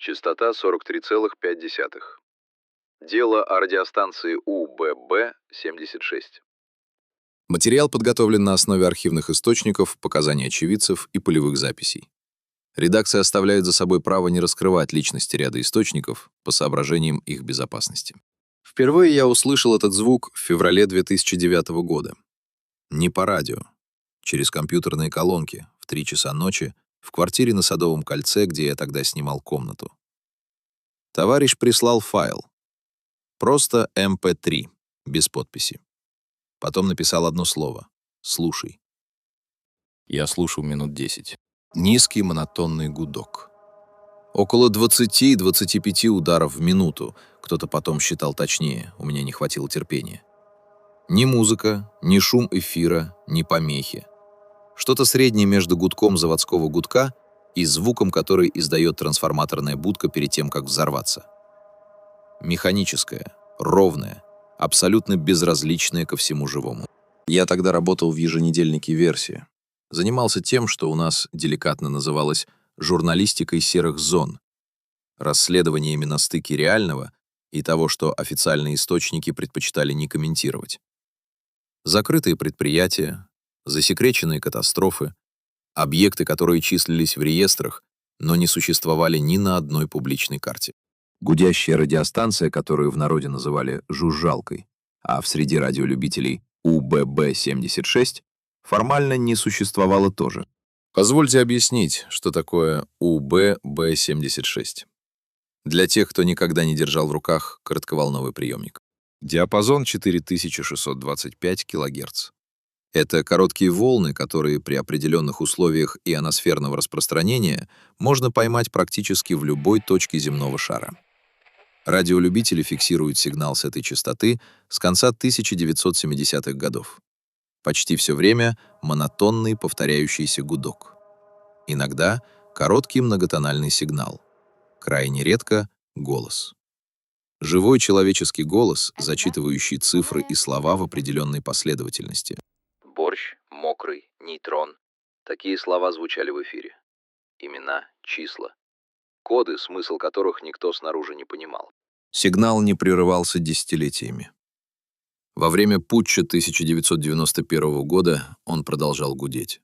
Частота 43,5. Дело о радиостанции УББ-76. Материал подготовлен на основе архивных источников, показаний очевидцев и полевых записей. Редакция оставляет за собой право не раскрывать личности ряда источников по соображениям их безопасности. Впервые я услышал этот звук в феврале 2009 года. Не по радио, через компьютерные колонки в 3 часа ночи в квартире на Садовом кольце, где я тогда снимал комнату. Товарищ прислал файл. Просто MP3, без подписи. Потом написал одно слово «Слушай». Я слушал минут 10. Низкий монотонный гудок. Около 20-25 ударов в минуту. Кто-то потом считал точнее, у меня не хватило терпения. Ни музыка, ни шум эфира, ни помехи. Что-то среднее между гудком заводского гудка и звуком, который издает трансформаторная будка перед тем, как взорваться. Механическое, ровное, абсолютно безразличное ко всему живому. Я тогда работал в еженедельнике «Версия». Занимался тем, что у нас деликатно называлось журналистикой серых зон, расследованиями на стыке реального и того, что официальные источники предпочитали не комментировать. Закрытые предприятия, засекреченные катастрофы, объекты, которые числились в реестрах, но не существовали ни на одной публичной карте. Гудящая радиостанция, которую в народе называли «жужжалкой», а в среди радиолюбителей УББ-76, формально не существовала тоже. Позвольте объяснить, что такое УББ-76. Для тех, кто никогда не держал в руках коротковолновый приемник. Диапазон 4625 кГц. Это короткие волны, которые при определенных условиях ионосферного распространения можно поймать практически в любой точке земного шара. Радиолюбители фиксируют сигнал с этой частоты с конца 1970-х годов. Почти все время монотонный повторяющийся гудок. Иногда короткий многотональный сигнал. Крайне редко голос. Живой человеческий голос, зачитывающий цифры и слова в определенной последовательности. Борщ, мокрый, нейтрон. Такие слова звучали в эфире. Имена, числа. Коды, смысл которых никто снаружи не понимал. Сигнал не прерывался десятилетиями. Во время путча 1991 года он продолжал гудеть.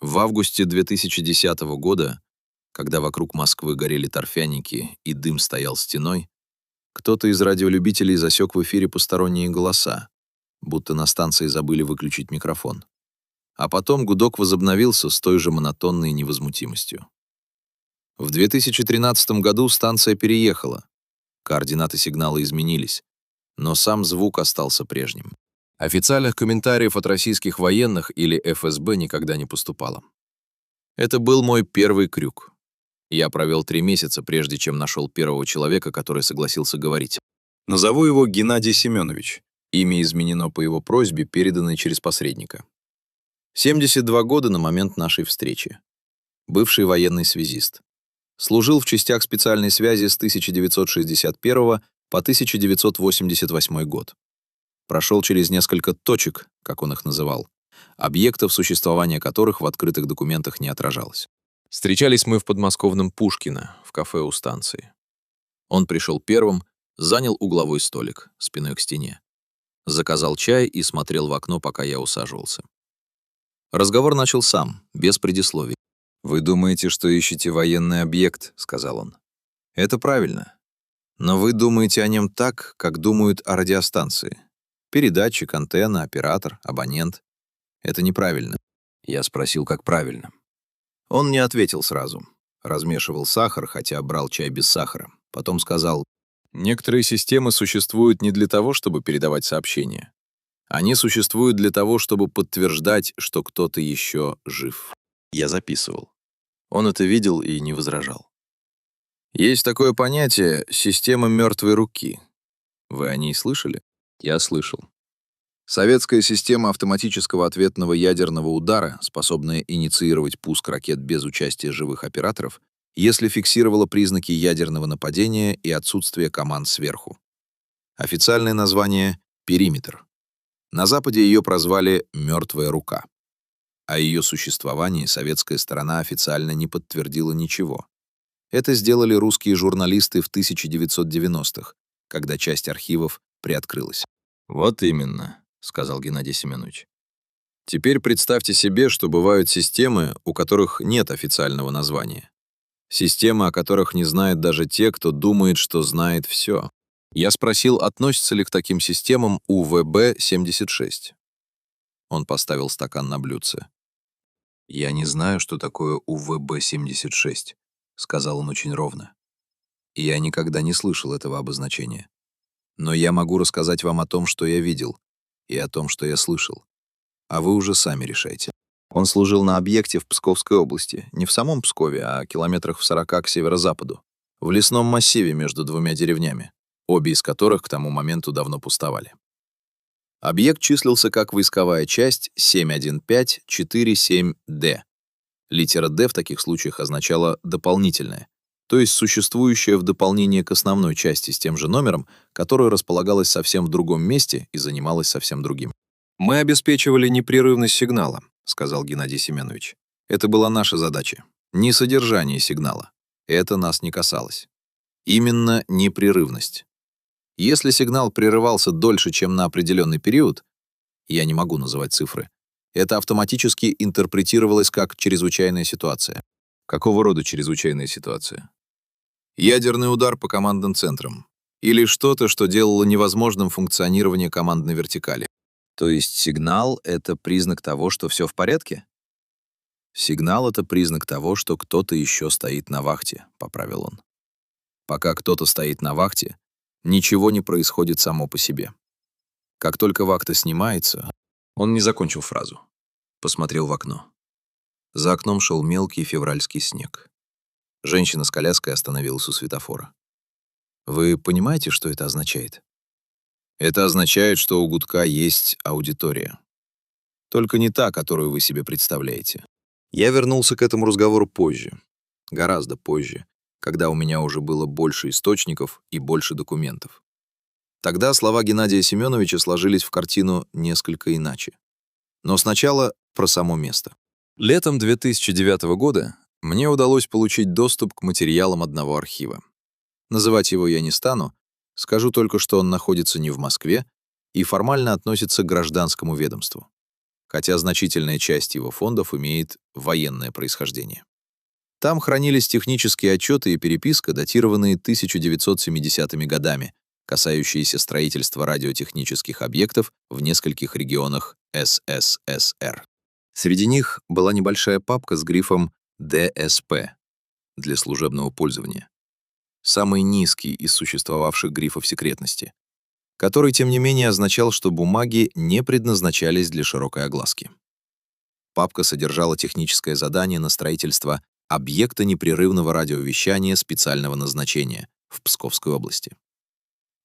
В августе 2010 года, когда вокруг Москвы горели торфяники и дым стоял стеной, кто-то из радиолюбителей засек в эфире посторонние голоса, будто на станции забыли выключить микрофон. А потом гудок возобновился с той же монотонной невозмутимостью. В 2013 году станция переехала. Координаты сигнала изменились, но сам звук остался прежним. Официальных комментариев от российских военных или ФСБ никогда не поступало. Это был мой первый крюк. Я провел 3 месяца, прежде чем нашел первого человека, который согласился говорить. Назову его Геннадий Семенович. Имя изменено по его просьбе, переданной через посредника. 72 года на момент нашей встречи. Бывший военный связист. Служил в частях специальной связи с 1961 по 1988 год. Прошел через несколько точек, как он их называл, объектов, существования которых в открытых документах не отражалось. Встречались мы в подмосковном Пушкино, в кафе у станции. Он пришел первым, занял угловой столик, спиной к стене. Заказал чай и смотрел в окно, пока я усаживался. Разговор начал сам, без предисловий. «Вы думаете, что ищете военный объект?» — сказал он. «Это правильно. Но вы думаете о нем так, как думают о радиостанции. Передатчик, антенна, оператор, абонент. Это неправильно». Я спросил, как правильно. Он не ответил сразу. Размешивал сахар, хотя брал чай без сахара. Потом сказал: «Некоторые системы существуют не для того, чтобы передавать сообщения. Они существуют для того, чтобы подтверждать, что кто-то еще жив». Я записывал. Он это видел и не возражал. Есть такое понятие «система мертвой руки». Вы о ней слышали? Я слышал. Советская система автоматического ответного ядерного удара, способная инициировать пуск ракет без участия живых операторов, если фиксировала признаки ядерного нападения и отсутствие команд сверху. Официальное название — «Периметр». На Западе ее прозвали «мертвая рука». О ее существовании советская сторона официально не подтвердила ничего. Это сделали русские журналисты в 1990-х, когда часть архивов приоткрылась. «Вот именно», — сказал Геннадий Семенович. «Теперь представьте себе, что бывают системы, у которых нет официального названия. Системы, о которых не знают даже те, кто думает, что знает все. Я спросил, относится ли к таким системам УВБ-76. Он поставил стакан на блюдце. «Я не знаю, что такое УВБ-76», — сказал он очень ровно. «Я никогда не слышал этого обозначения. Но я могу рассказать вам о том, что я видел, и о том, что я слышал. А вы уже сами решайте». Он служил на объекте в Псковской области, не в самом Пскове, а километрах в 40 к северо-западу, в лесном массиве между двумя деревнями, обе из которых к тому моменту давно пустовали. Объект числился как войсковая часть 71547-Д. Литера «Д» в таких случаях означала «дополнительная», то есть существующая в дополнение к основной части с тем же номером, которая располагалась совсем в другом месте и занималась совсем другим. «Мы обеспечивали непрерывность сигнала», — сказал Геннадий Семенович. «Это была наша задача. Не содержание сигнала. Это нас не касалось. Именно непрерывность. Если сигнал прерывался дольше, чем на определенный период, я не могу называть цифры, это автоматически интерпретировалось как чрезвычайная ситуация». Какого рода чрезвычайная ситуация? Ядерный удар по командным центрам. Или что-то, что делало невозможным функционирование командной вертикали. То есть сигнал — это признак того, что все в порядке? Сигнал — это признак того, что кто-то еще стоит на вахте, поправил он. Пока кто-то стоит на вахте, ничего не происходит само по себе. Как только вахта снимается, он не закончил фразу. Посмотрел в окно. За окном шел мелкий февральский снег. Женщина с коляской остановилась у светофора. Вы понимаете, что это означает? Это означает, что у гудка есть аудитория. Только не та, которую вы себе представляете. Я вернулся к этому разговору позже, гораздо позже, когда у меня уже было больше источников и больше документов. Тогда слова Геннадия Семеновича сложились в картину несколько иначе. Но сначала про само место. Летом 2009 года мне удалось получить доступ к материалам одного архива. Называть его я не стану, скажу только, что он находится не в Москве и формально относится к гражданскому ведомству, хотя значительная часть его фондов имеет военное происхождение. Там хранились технические отчеты и переписка, датированные 1970-ми годами, касающиеся строительства радиотехнических объектов в нескольких регионах СССР. Среди них была небольшая папка с грифом «ДСП» для служебного пользования, самый низкий из существовавших грифов секретности, который, тем не менее, означал, что бумаги не предназначались для широкой огласки. Папка содержала техническое задание на строительство объекта непрерывного радиовещания специального назначения в Псковской области.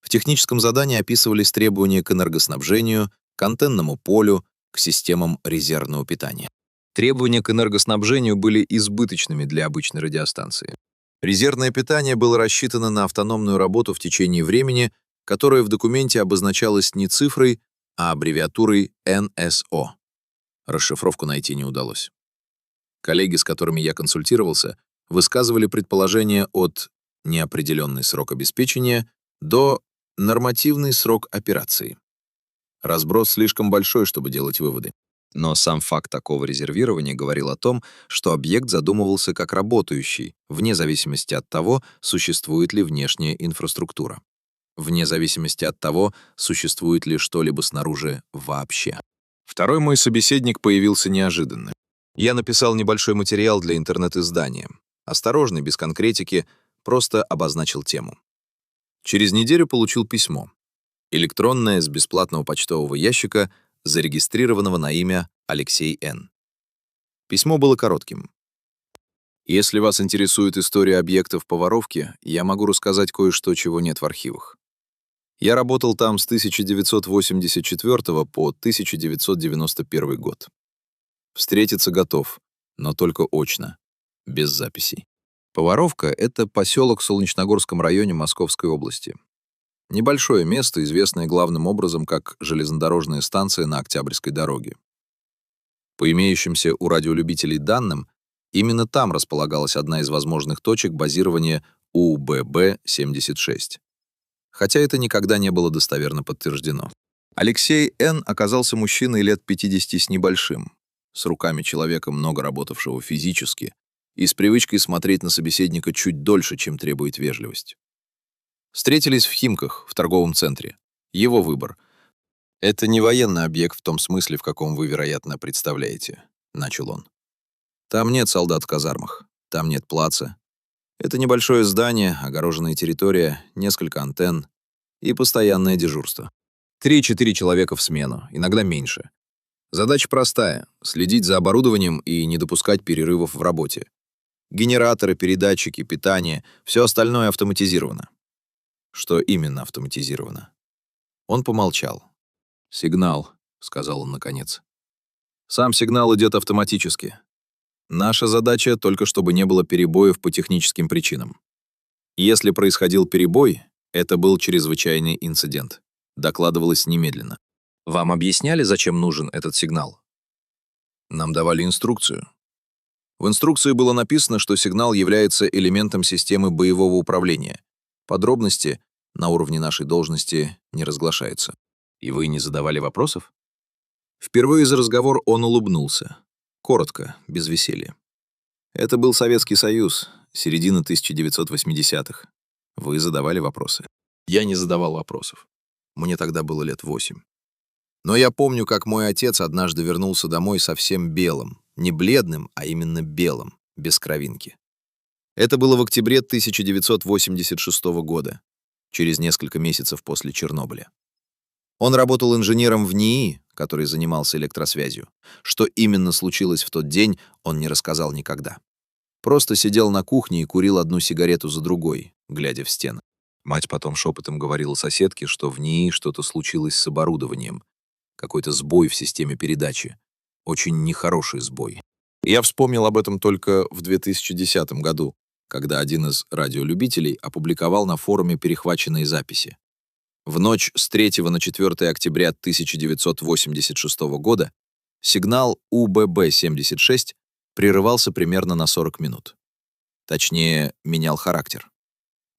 В техническом задании описывались требования к энергоснабжению, к антенному полю, к системам резервного питания. Требования к энергоснабжению были избыточными для обычной радиостанции. Резервное питание было рассчитано на автономную работу в течение времени, которое в документе обозначалось не цифрой, а аббревиатурой НСО. Расшифровку найти не удалось. Коллеги, с которыми я консультировался, высказывали предположения от неопределенный срок обеспечения до нормативный срок операции. Разброс слишком большой, чтобы делать выводы. Но сам факт такого резервирования говорил о том, что объект задумывался как работающий, вне зависимости от того, существует ли внешняя инфраструктура, вне зависимости от того, существует ли что-либо снаружи вообще. Второй мой собеседник появился неожиданно. Я написал небольшой материал для интернет-издания. Осторожный, без конкретики, просто обозначил тему. Через неделю получил письмо. Электронное, с бесплатного почтового ящика, зарегистрированного на имя Алексей Н. Письмо было коротким. Если вас интересует история объектов по воровке, я могу рассказать кое-что, чего нет в архивах. Я работал там с 1984 по 1991 год. Встретиться готов, но только очно, без записей. Поваровка — это поселок в Солнечногорском районе Московской области. Небольшое место, известное главным образом как железнодорожная станция на Октябрьской дороге. По имеющимся у радиолюбителей данным, Именно там располагалась одна из возможных точек базирования УББ-76. Хотя это никогда не было достоверно подтверждено. Алексей Н. оказался мужчиной лет 50 с небольшим, с руками человека, много работавшего физически, и с привычкой смотреть на собеседника чуть дольше, чем требует вежливость. Встретились в Химках, в торговом центре. Его выбор. «Это не военный объект в том смысле, в каком вы, вероятно, представляете», — начал он. «Там нет солдат в казармах, там нет плаца. Это небольшое здание, огороженная территория, несколько антенн и постоянное дежурство. 3-4 человека в смену, иногда меньше. Задача простая — следить за оборудованием и не допускать перерывов в работе. Генераторы, передатчики, питание — все остальное автоматизировано». «Что именно автоматизировано?» Он помолчал. «Сигнал», — сказал он наконец. «Сам сигнал идет автоматически. Наша задача только чтобы не было перебоев по техническим причинам. Если происходил перебой, это был чрезвычайный инцидент. Докладывалось немедленно. Вам объясняли, зачем нужен этот сигнал? Нам давали инструкцию. В инструкции было написано, что сигнал является элементом системы боевого управления. Подробности на уровне нашей должности не разглашаются. И вы не задавали вопросов? Впервые за разговор он улыбнулся. Коротко, без веселья. Это был Советский Союз, середина 1980-х. Вы задавали вопросы? Я не задавал вопросов. Мне тогда было лет 8. Но я помню, как мой отец однажды вернулся домой совсем белым. Не бледным, а именно белым, без кровинки. Это было в октябре 1986 года, через несколько месяцев после Чернобыля. Он работал инженером в НИИ, который занимался электросвязью. Что именно случилось в тот день, он не рассказал никогда. Просто сидел на кухне и курил одну сигарету за другой, глядя в стену. Мать потом шепотом говорила соседке, что в НИИ что-то случилось с оборудованием. Какой-то сбой в системе передачи. Очень нехороший сбой. Я вспомнил об этом только в 2010 году, когда один из радиолюбителей опубликовал на форуме перехваченные записи. В ночь с 3 на 4 октября 1986 года сигнал УББ-76 прерывался примерно на 40 минут. Точнее, менял характер.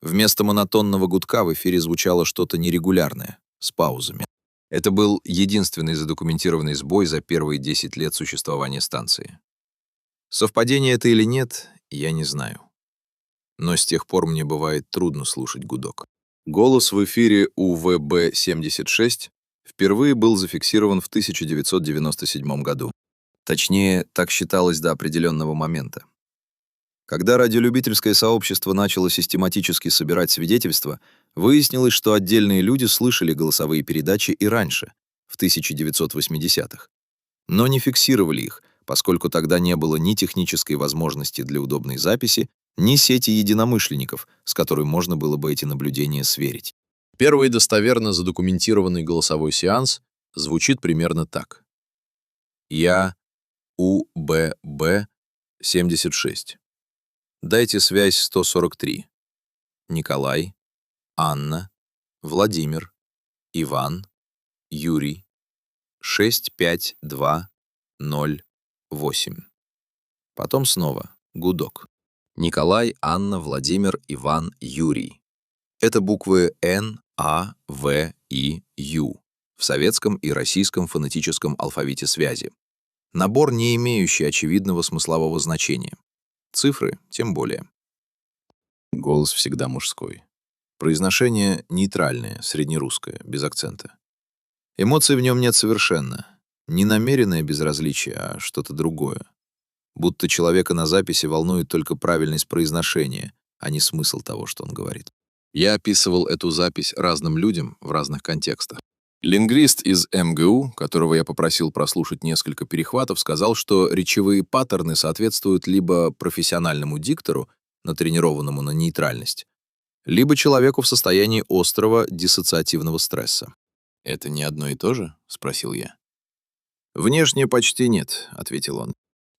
Вместо монотонного гудка в эфире звучало что-то нерегулярное, с паузами. Это был единственный задокументированный сбой за первые 10 лет существования станции. Совпадение это или нет, я не знаю. Но с тех пор мне бывает трудно слушать гудок. Голос в эфире УВБ-76 впервые был зафиксирован в 1997 году. Точнее, так считалось до определенного момента. Когда радиолюбительское сообщество начало систематически собирать свидетельства, выяснилось, что отдельные люди слышали голосовые передачи и раньше, в 1980-х, но не фиксировали их, поскольку тогда не было ни технической возможности для удобной записи, ни сети единомышленников, с которой можно было бы эти наблюдения сверить. Первый достоверно задокументированный голосовой сеанс звучит примерно так. Я УББ-76. Дайте связь 143. Николай, Анна, Владимир, Иван, Юрий. 65208. Потом снова гудок. Николай, Анна, Владимир, Иван, Юрий. Это буквы Н, А, В, И, Ю в советском и российском фонетическом алфавите связи. Набор, не имеющий очевидного смыслового значения. Цифры тем более. Голос всегда мужской. Произношение нейтральное, среднерусское, без акцента. Эмоций в нем нет совершенно. Не намеренное безразличие, а что-то другое. Будто человека на записи волнует только правильность произношения, а не смысл того, что он говорит. Я описывал эту запись разным людям в разных контекстах. Лингвист из МГУ, которого я попросил прослушать несколько перехватов, сказал, что речевые паттерны соответствуют либо профессиональному диктору, натренированному на нейтральность, либо человеку в состоянии острого диссоциативного стресса. «Это не одно и то же?» — спросил я. «Внешне почти нет», — ответил он.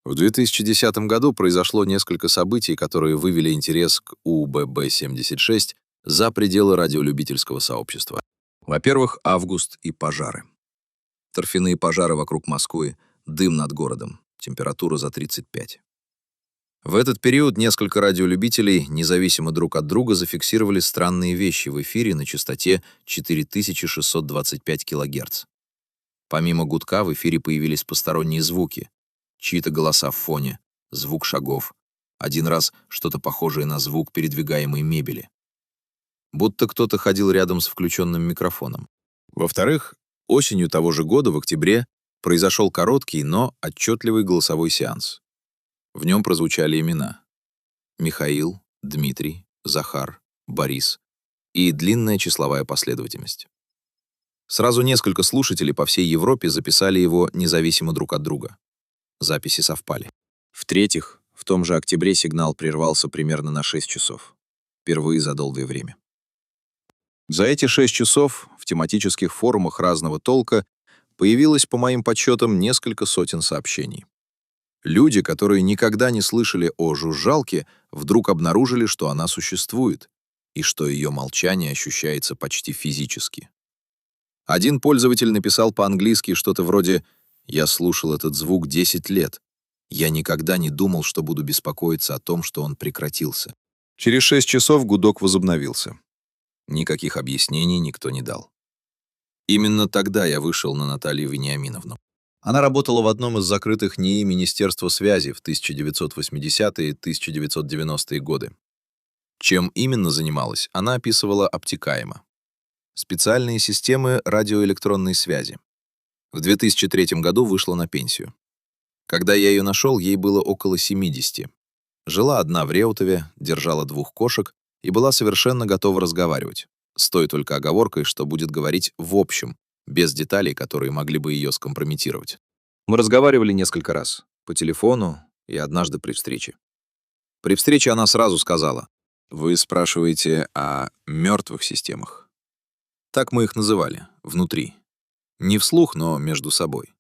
В 2010 году произошло несколько событий, которые вывели интерес к УББ-76 за пределы радиолюбительского сообщества. Во-первых, август и пожары. Торфяные пожары вокруг Москвы, дым над городом, температура за 35. В этот период несколько радиолюбителей, независимо друг от друга, зафиксировали странные вещи в эфире на частоте 4625 кГц. Помимо гудка в эфире появились посторонние звуки, чьи-то голоса в фоне, звук шагов, один раз что-то похожее на звук передвигаемой мебели. Будто кто-то ходил рядом с включенным микрофоном. Во-вторых, осенью того же года, в октябре, произошел короткий, но отчетливый голосовой сеанс. В нем прозвучали имена: Михаил, Дмитрий, Захар, Борис и длинная числовая последовательность. Сразу несколько слушателей по всей Европе записали его независимо друг от друга. Записи совпали. В-третьих, в том же октябре сигнал прервался примерно на 6 часов. Впервые за долгое время. За эти 6 часов в тематических форумах разного толка появилось, по моим подсчетам, несколько сотен сообщений. Люди, которые никогда не слышали о жужжалке, вдруг обнаружили, что она существует, и что ее молчание ощущается почти физически. Один пользователь написал по-английски что-то вроде «Я слушал этот звук 10 лет. Я никогда не думал, что буду беспокоиться о том, что он прекратился». Через 6 часов гудок возобновился. Никаких объяснений никто не дал. Именно тогда я вышел на Наталью Вениаминовну. Она работала в одном из закрытых НИИ Министерства связи в 1980-е и 1990-е годы. Чем именно занималась, она описывала обтекаемо. Специальные системы радиоэлектронной связи. В 2003 году вышла на пенсию. Когда я ее нашел, ей было около 70. Жила одна в Реутове, держала 2 кошек и была совершенно готова разговаривать, с той только оговоркой, что будет говорить в общем, без деталей, которые могли бы ее скомпрометировать. Мы разговаривали несколько раз, по телефону и однажды при встрече. При встрече она сразу сказала: «Вы спрашиваете о мертвых системах». Так мы их называли, внутри. Не вслух, но между собой.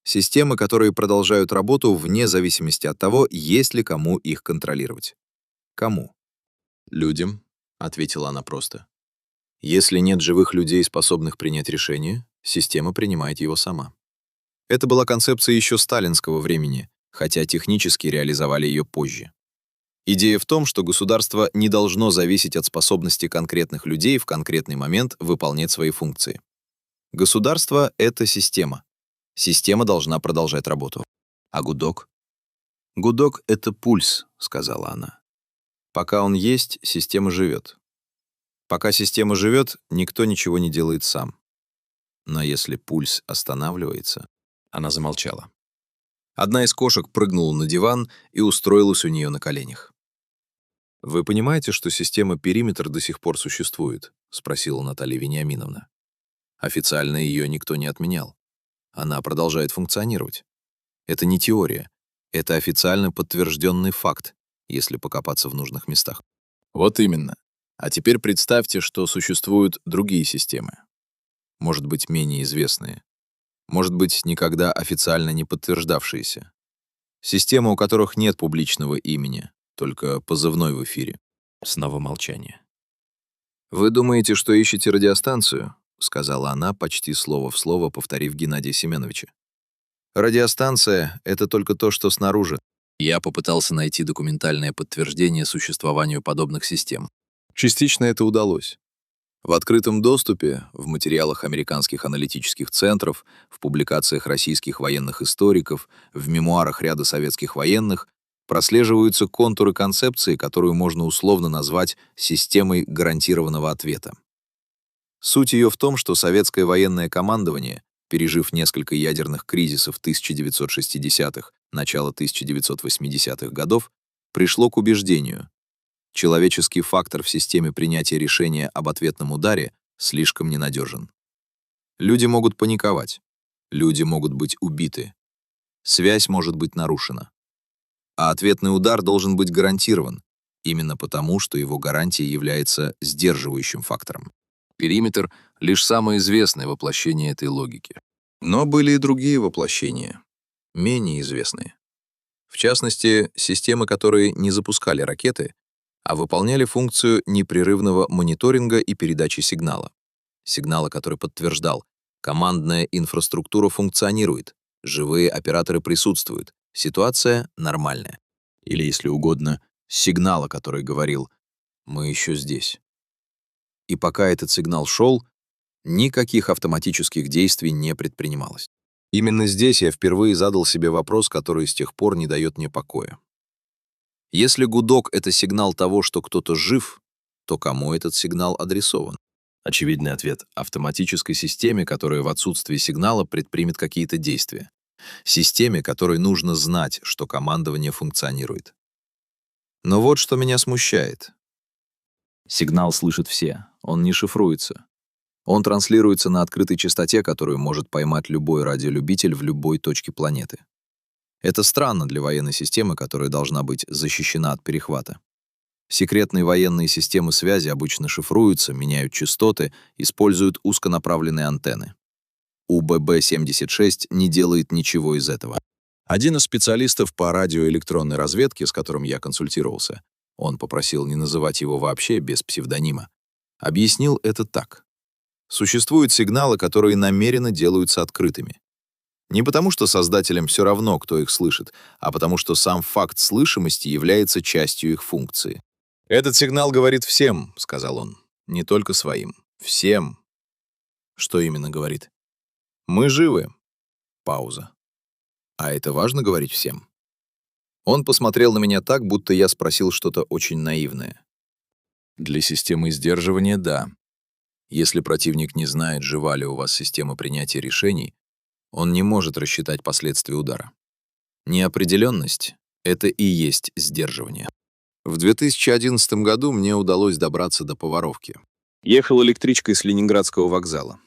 Системы, которые продолжают работу вне зависимости от того, есть ли кому их контролировать. Кому? «Людям», — ответила она просто. Если нет живых людей, способных принять решение, система принимает его сама. Это была концепция еще сталинского времени, хотя технически реализовали ее позже. Идея в том, что государство не должно зависеть от способности конкретных людей в конкретный момент выполнять свои функции. Государство — это система. Система должна продолжать работу. А гудок? «Гудок — это пульс», — сказала она. Пока он есть, система живет. Пока система живет, никто ничего не делает сам. Но если пульс останавливается... Она замолчала. Одна из кошек прыгнула на диван и устроилась у нее на коленях. «Вы понимаете, что система «Периметр» до сих пор существует?» — спросила Наталья Вениаминовна. Официально ее никто не отменял. Она продолжает функционировать. Это не теория. Это официально подтвержденный факт, если покопаться в нужных местах. Вот именно. А теперь представьте, что существуют другие системы. Может быть, менее известные. Может быть, никогда официально не подтверждавшиеся. Системы, у которых нет публичного имени, только позывной в эфире. Снова молчание. «Вы думаете, что ищете радиостанцию?» — сказала она, почти слово в слово повторив Геннадия Семеновича. «Радиостанция — это только то, что снаружи». Я попытался найти документальное подтверждение существованию подобных систем. Частично это удалось. В открытом доступе, в материалах американских аналитических центров, в публикациях российских военных историков, в мемуарах ряда советских военных прослеживаются контуры концепции, которую можно условно назвать системой гарантированного ответа. Суть ее в том, что советское военное командование, пережив несколько ядерных кризисов 1960-х, начала 1980-х годов, пришло к убеждению: человеческий фактор в системе принятия решения об ответном ударе слишком ненадежен. Люди могут паниковать, люди могут быть убиты, связь может быть нарушена. А ответный удар должен быть гарантирован, именно потому, что его гарантия является сдерживающим фактором. Периметр — лишь самое известное воплощение этой логики. Но были и другие воплощения, менее известные. В частности, системы, которые не запускали ракеты, а выполняли функцию непрерывного мониторинга и передачи сигнала. Сигнала, который подтверждал: командная инфраструктура функционирует, живые операторы присутствуют, ситуация нормальная. или, если угодно, сигнала, который говорил «мы еще здесь». И пока этот сигнал шел, никаких автоматических действий не предпринималось. Именно здесь я впервые задал себе вопрос, который с тех пор не дает мне покоя. Если гудок — это сигнал того, что кто-то жив, то кому этот сигнал адресован? Очевидный ответ — автоматической системе, которая в отсутствии сигнала предпримет какие-то действия. Системе, которой нужно знать, что командование функционирует. Но вот что меня смущает. Сигнал слышат все, он не шифруется. Он транслируется на открытой частоте, которую может поймать любой радиолюбитель в любой точке планеты. Это странно для военной системы, которая должна быть защищена от перехвата. Секретные военные системы связи обычно шифруются, меняют частоты, используют узконаправленные антенны. УББ-76 не делает ничего из этого. Один из специалистов по радиоэлектронной разведке, с которым я консультировался, он попросил не называть его вообще без псевдонима, объяснил это так. Существуют сигналы, которые намеренно делаются открытыми. Не потому, что создателям все равно, кто их слышит, а потому, что сам факт слышимости является частью их функции. «Этот сигнал говорит всем», — сказал он, — «не только своим. Всем». Что именно говорит? «Мы живы». Пауза. А это важно говорить всем? Он посмотрел на меня так, будто я спросил что-то очень наивное. Для системы сдерживания — да. Если противник не знает, жива ли у вас система принятия решений, он не может рассчитать последствия удара. Неопределенность — это и есть сдерживание. В 2011 году мне удалось добраться до Поваровки. Ехал электричкой с Ленинградского вокзала.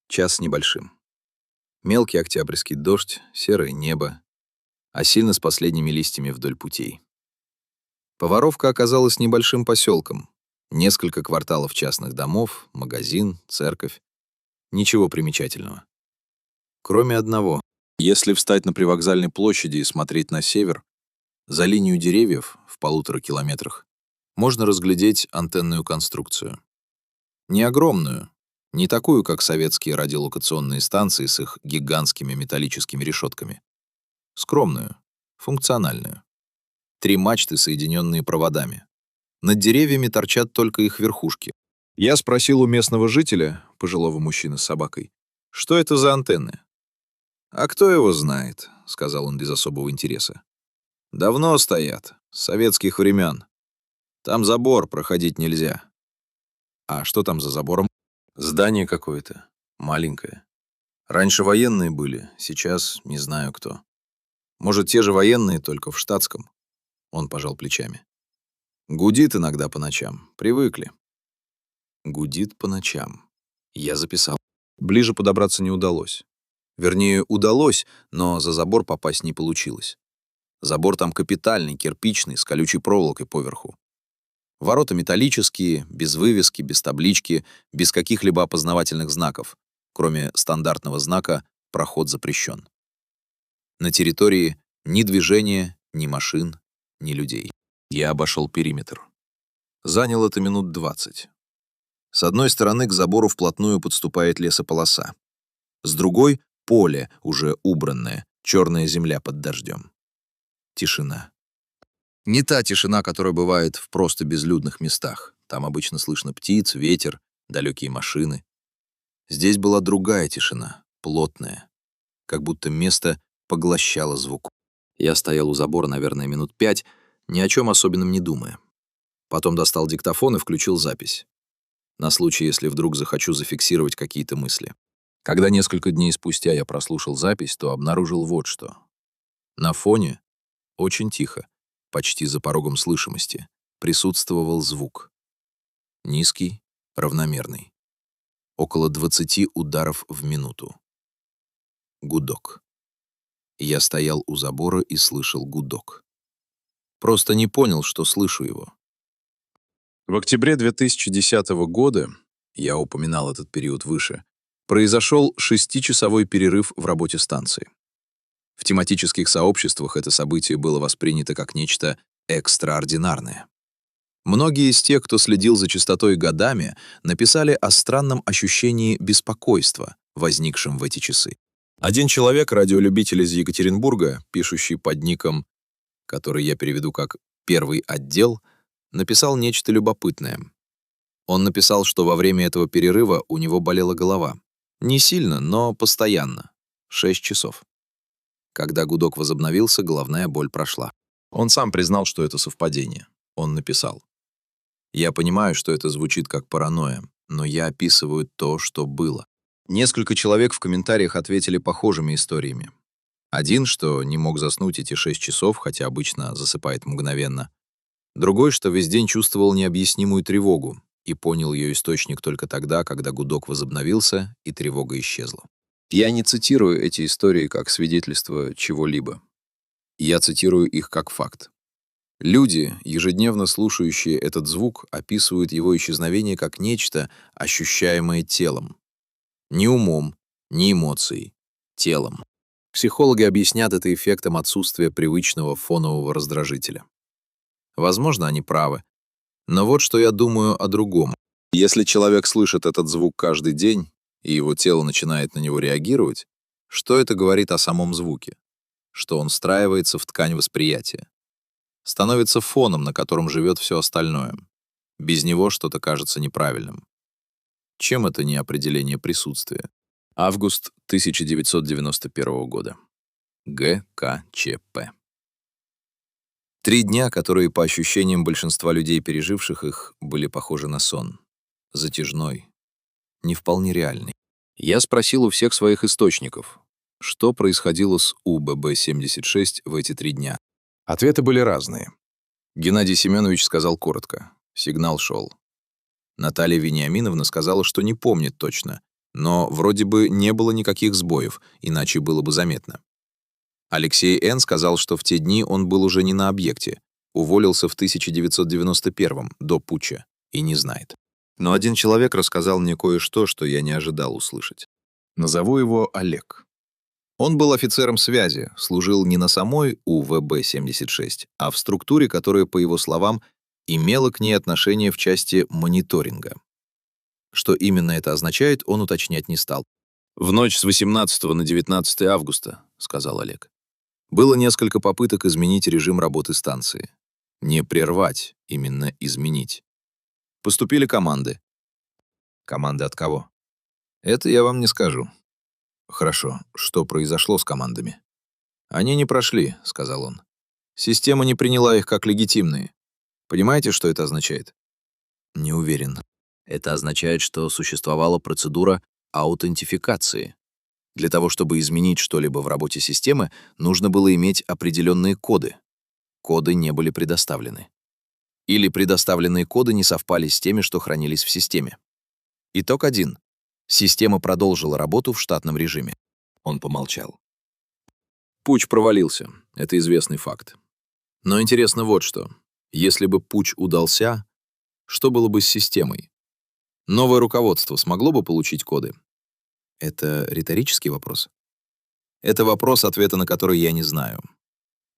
Час с небольшим. Мелкий октябрьский дождь, серое небо, осина с последними листьями вдоль путей. Поваровка оказалась небольшим поселком. Несколько кварталов частных домов, магазин, церковь. Ничего примечательного. Кроме одного. Если встать на привокзальной площади и смотреть на север, за линию деревьев в 1,5 километрах можно разглядеть антенную конструкцию. Не огромную, не такую, как советские радиолокационные станции с их гигантскими металлическими решетками. Скромную, функциональную. 3 мачты, соединенные проводами. Над деревьями торчат только их верхушки. Я спросил у местного жителя, пожилого мужчины с собакой, что это за антенны. «А кто его знает?» — сказал он без особого интереса. «Давно стоят, с советских времен. Там забор, проходить нельзя». «А что там за забором?» «Здание какое-то, маленькое. Раньше военные были, сейчас не знаю кто. Может, те же военные, только в штатском». Он пожал плечами. «Гудит иногда по ночам. Привыкли». Гудит по ночам. Я записал. Ближе подобраться не удалось. Вернее, удалось, но за забор попасть не получилось. Забор там капитальный, кирпичный, с колючей проволокой поверху. Ворота металлические, без вывески, без таблички, без каких-либо опознавательных знаков, кроме стандартного знака «Проход запрещен». На территории ни движения, ни машин, ни людей. Я обошел периметр. Занял это минут 20. С одной стороны к забору вплотную подступает лесополоса. С другой — поле, уже убранное, черная земля под дождем. Тишина. Не та тишина, которая бывает в просто безлюдных местах. Там обычно слышно птиц, ветер, далекие машины. Здесь была другая тишина, плотная, как будто место поглощало звук. Я стоял у забора, наверное, минут 5, ни о чем особенном не думая. Потом достал диктофон и включил запись. На случай, если вдруг захочу зафиксировать какие-то мысли. Когда несколько дней спустя я прослушал запись, то обнаружил вот что. На фоне, очень тихо, почти за порогом слышимости, присутствовал звук. Низкий, равномерный. Около 20 ударов в минуту. Гудок. Я стоял у забора и слышал гудок. Просто не понял, что слышу его. В октябре 2010 года, я упоминал этот период выше, произошел 6-часовой перерыв в работе станции. В тематических сообществах это событие было воспринято как нечто экстраординарное. Многие из тех, кто следил за частотой годами, написали о странном ощущении беспокойства, возникшем в эти часы. Один человек, радиолюбитель из Екатеринбурга, пишущий под ником который я переведу как «первый отдел», написал нечто любопытное. Он написал, что во время этого перерыва у него болела голова. Не сильно, но постоянно. 6 часов. Когда гудок возобновился, головная боль прошла. Он сам признал, что это совпадение. Он написал: «Я понимаю, что это звучит как паранойя, но я описываю то, что было». Несколько человек в комментариях ответили похожими историями. Один, что не мог заснуть эти 6 часов, хотя обычно засыпает мгновенно. Другой, что весь день чувствовал необъяснимую тревогу и понял ее источник только тогда, когда гудок возобновился и тревога исчезла. Я не цитирую эти истории как свидетельство чего-либо. Я цитирую их как факт. Люди, ежедневно слушающие этот звук, описывают его исчезновение как нечто, ощущаемое телом. Не умом, не эмоцией, телом. Психологи объяснят это эффектом отсутствия привычного фонового раздражителя. Возможно, они правы. Но вот что я думаю о другом. Если человек слышит этот звук каждый день, и его тело начинает на него реагировать, что это говорит о самом звуке? Что он встраивается в ткань восприятия. Становится фоном, на котором живет все остальное. Без него что-то кажется неправильным. Чем это не определение присутствия? Август 1991 года. ГКЧП. 3 дня, которые, по ощущениям большинства людей, переживших их, были похожи на сон. Затяжной, не вполне реальный. Я спросил у всех своих источников, что происходило с УББ-76 в эти 3 дня. Ответы были разные. Геннадий Семенович сказал коротко: сигнал шел. Наталья Вениаминовна сказала, что не помнит точно, но вроде бы не было никаких сбоев, иначе было бы заметно. Алексей Н. сказал, что в те дни он был уже не на объекте, уволился в 1991 до путча, и не знает. Но один человек рассказал мне кое-что, что я не ожидал услышать. Назову его Олег. Он был офицером связи, служил не на самой УВБ-76, а в структуре, которая, по его словам, имела к ней отношение в части мониторинга. Что именно это означает, он уточнять не стал. «В ночь с 18 на 19 августа», — сказал Олег, было несколько попыток изменить режим работы станции. Не прервать, именно изменить. Поступили команды. Команды от кого? Это я вам не скажу. Хорошо, что произошло с командами? Они не прошли, сказал он. Система не приняла их как легитимные. Понимаете, что это означает? Не уверен. Это означает, что существовала процедура аутентификации. Для того, чтобы изменить что-либо в работе системы, нужно было иметь определенные коды. Коды не были предоставлены. Или предоставленные коды не совпали с теми, что хранились в системе. Итог 1. Система продолжила работу в штатном режиме. Он помолчал. Путч провалился. Это известный факт. Но интересно вот что. Если бы путч удался, что было бы с системой? Новое руководство смогло бы получить коды? Это риторический вопрос? Это вопрос, ответа на который я не знаю.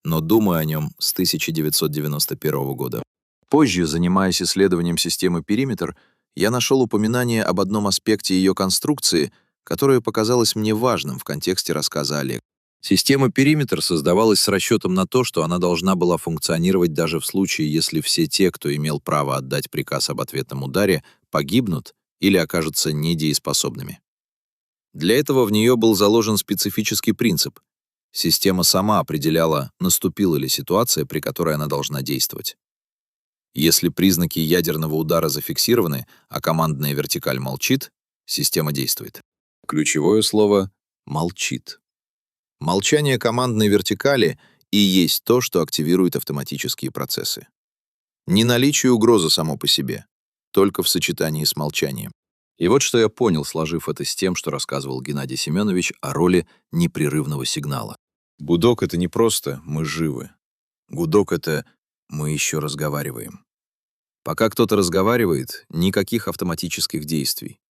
Но думаю о нем с 1991 года. Позже, занимаясь исследованием системы «Периметр», я нашел упоминание об одном аспекте ее конструкции, которое показалось мне важным в контексте рассказа Олега. Система «Периметр» создавалась с расчетом на то, что она должна была функционировать даже в случае, если все те, кто имел право отдать приказ об ответном ударе, погибнут или окажутся недееспособными. Для этого в нее был заложен специфический принцип. Система сама определяла, наступила ли ситуация, при которой она должна действовать. Если признаки ядерного удара зафиксированы, а командная вертикаль молчит, система действует. Ключевое слово «молчит». Молчание командной вертикали и есть то, что активирует автоматические процессы. Не наличие угрозы само по себе, только в сочетании с молчанием. И вот что я понял, сложив это с тем, что рассказывал Геннадий Семенович о роли непрерывного сигнала. Гудок — это не просто «мы живы». Гудок — это «мы еще разговариваем». Пока кто-то разговаривает, никаких автоматических действий.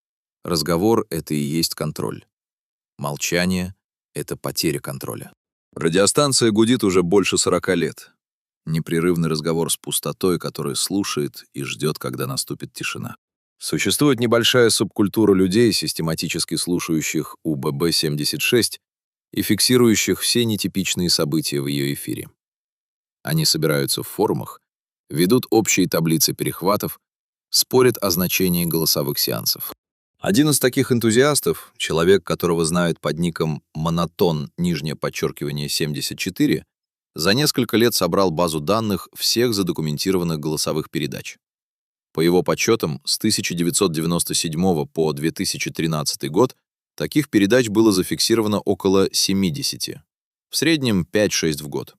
Разговор — это и есть контроль. Молчание — это потеря контроля. Радиостанция гудит уже больше 40 лет. Непрерывный разговор с пустотой, которая слушает и ждет, когда наступит тишина. Существует небольшая субкультура людей, систематически слушающих УББ-76 и фиксирующих все нетипичные события в ее эфире. Они собираются в форумах, ведут общие таблицы перехватов, спорят о значении голосовых сеансов. Один из таких энтузиастов, человек, которого знают под ником «Монотон», нижнее подчеркивание 74, за несколько лет собрал базу данных всех задокументированных голосовых передач. По его подсчетам, с 1997 по 2013 год таких передач было зафиксировано около 70, в среднем 5-6 в год.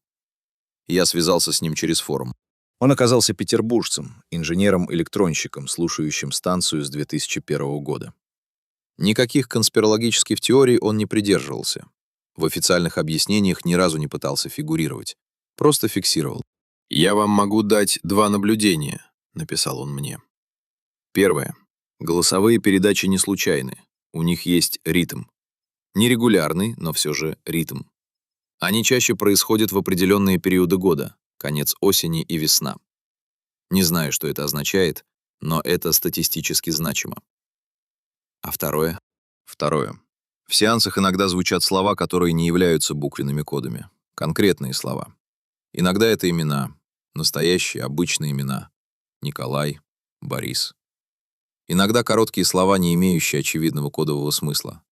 Я связался с ним через форум. Он оказался петербуржцем, инженером-электронщиком, слушающим станцию с 2001 года. Никаких конспирологических теорий он не придерживался. В официальных объяснениях ни разу не пытался фигурировать. Просто фиксировал. «Я вам могу дать 2 наблюдения», — написал он мне. Первое. Голосовые передачи не случайны. У них есть ритм. Нерегулярный, но все же ритм. Они чаще происходят в определенные периоды года, конец осени и весна. Не знаю, что это означает, но это статистически значимо. А второе? Второе. В сеансах иногда звучат слова, которые не являются буквенными кодами. Конкретные слова. Иногда это имена. Настоящие, обычные имена. Николай, Борис. Иногда короткие слова, не имеющие очевидного кодового смысла.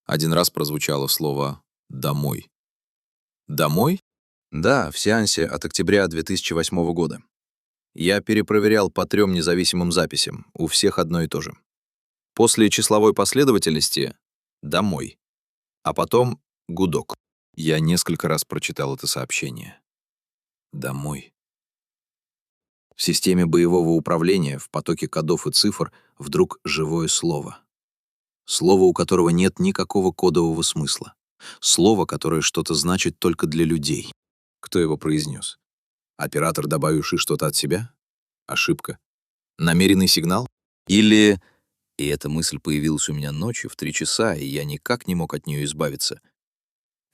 Один раз прозвучало слово «домой». «Домой?» Да, в сеансе от октября 2008 года. Я перепроверял по 3 независимым записям, у всех одно и то же. После числовой последовательности «домой», а потом гудок. Я несколько раз прочитал это сообщение. «Домой». В системе боевого управления, в потоке кодов и цифр, вдруг живое слово. Слово, у которого нет никакого кодового смысла. Слово, которое что-то значит только для людей. Кто его произнес? Оператор, добавивший что-то от себя? Ошибка. Намеренный сигнал? Или... И эта мысль появилась у меня ночью в 3 часа, и я никак не мог от нее избавиться.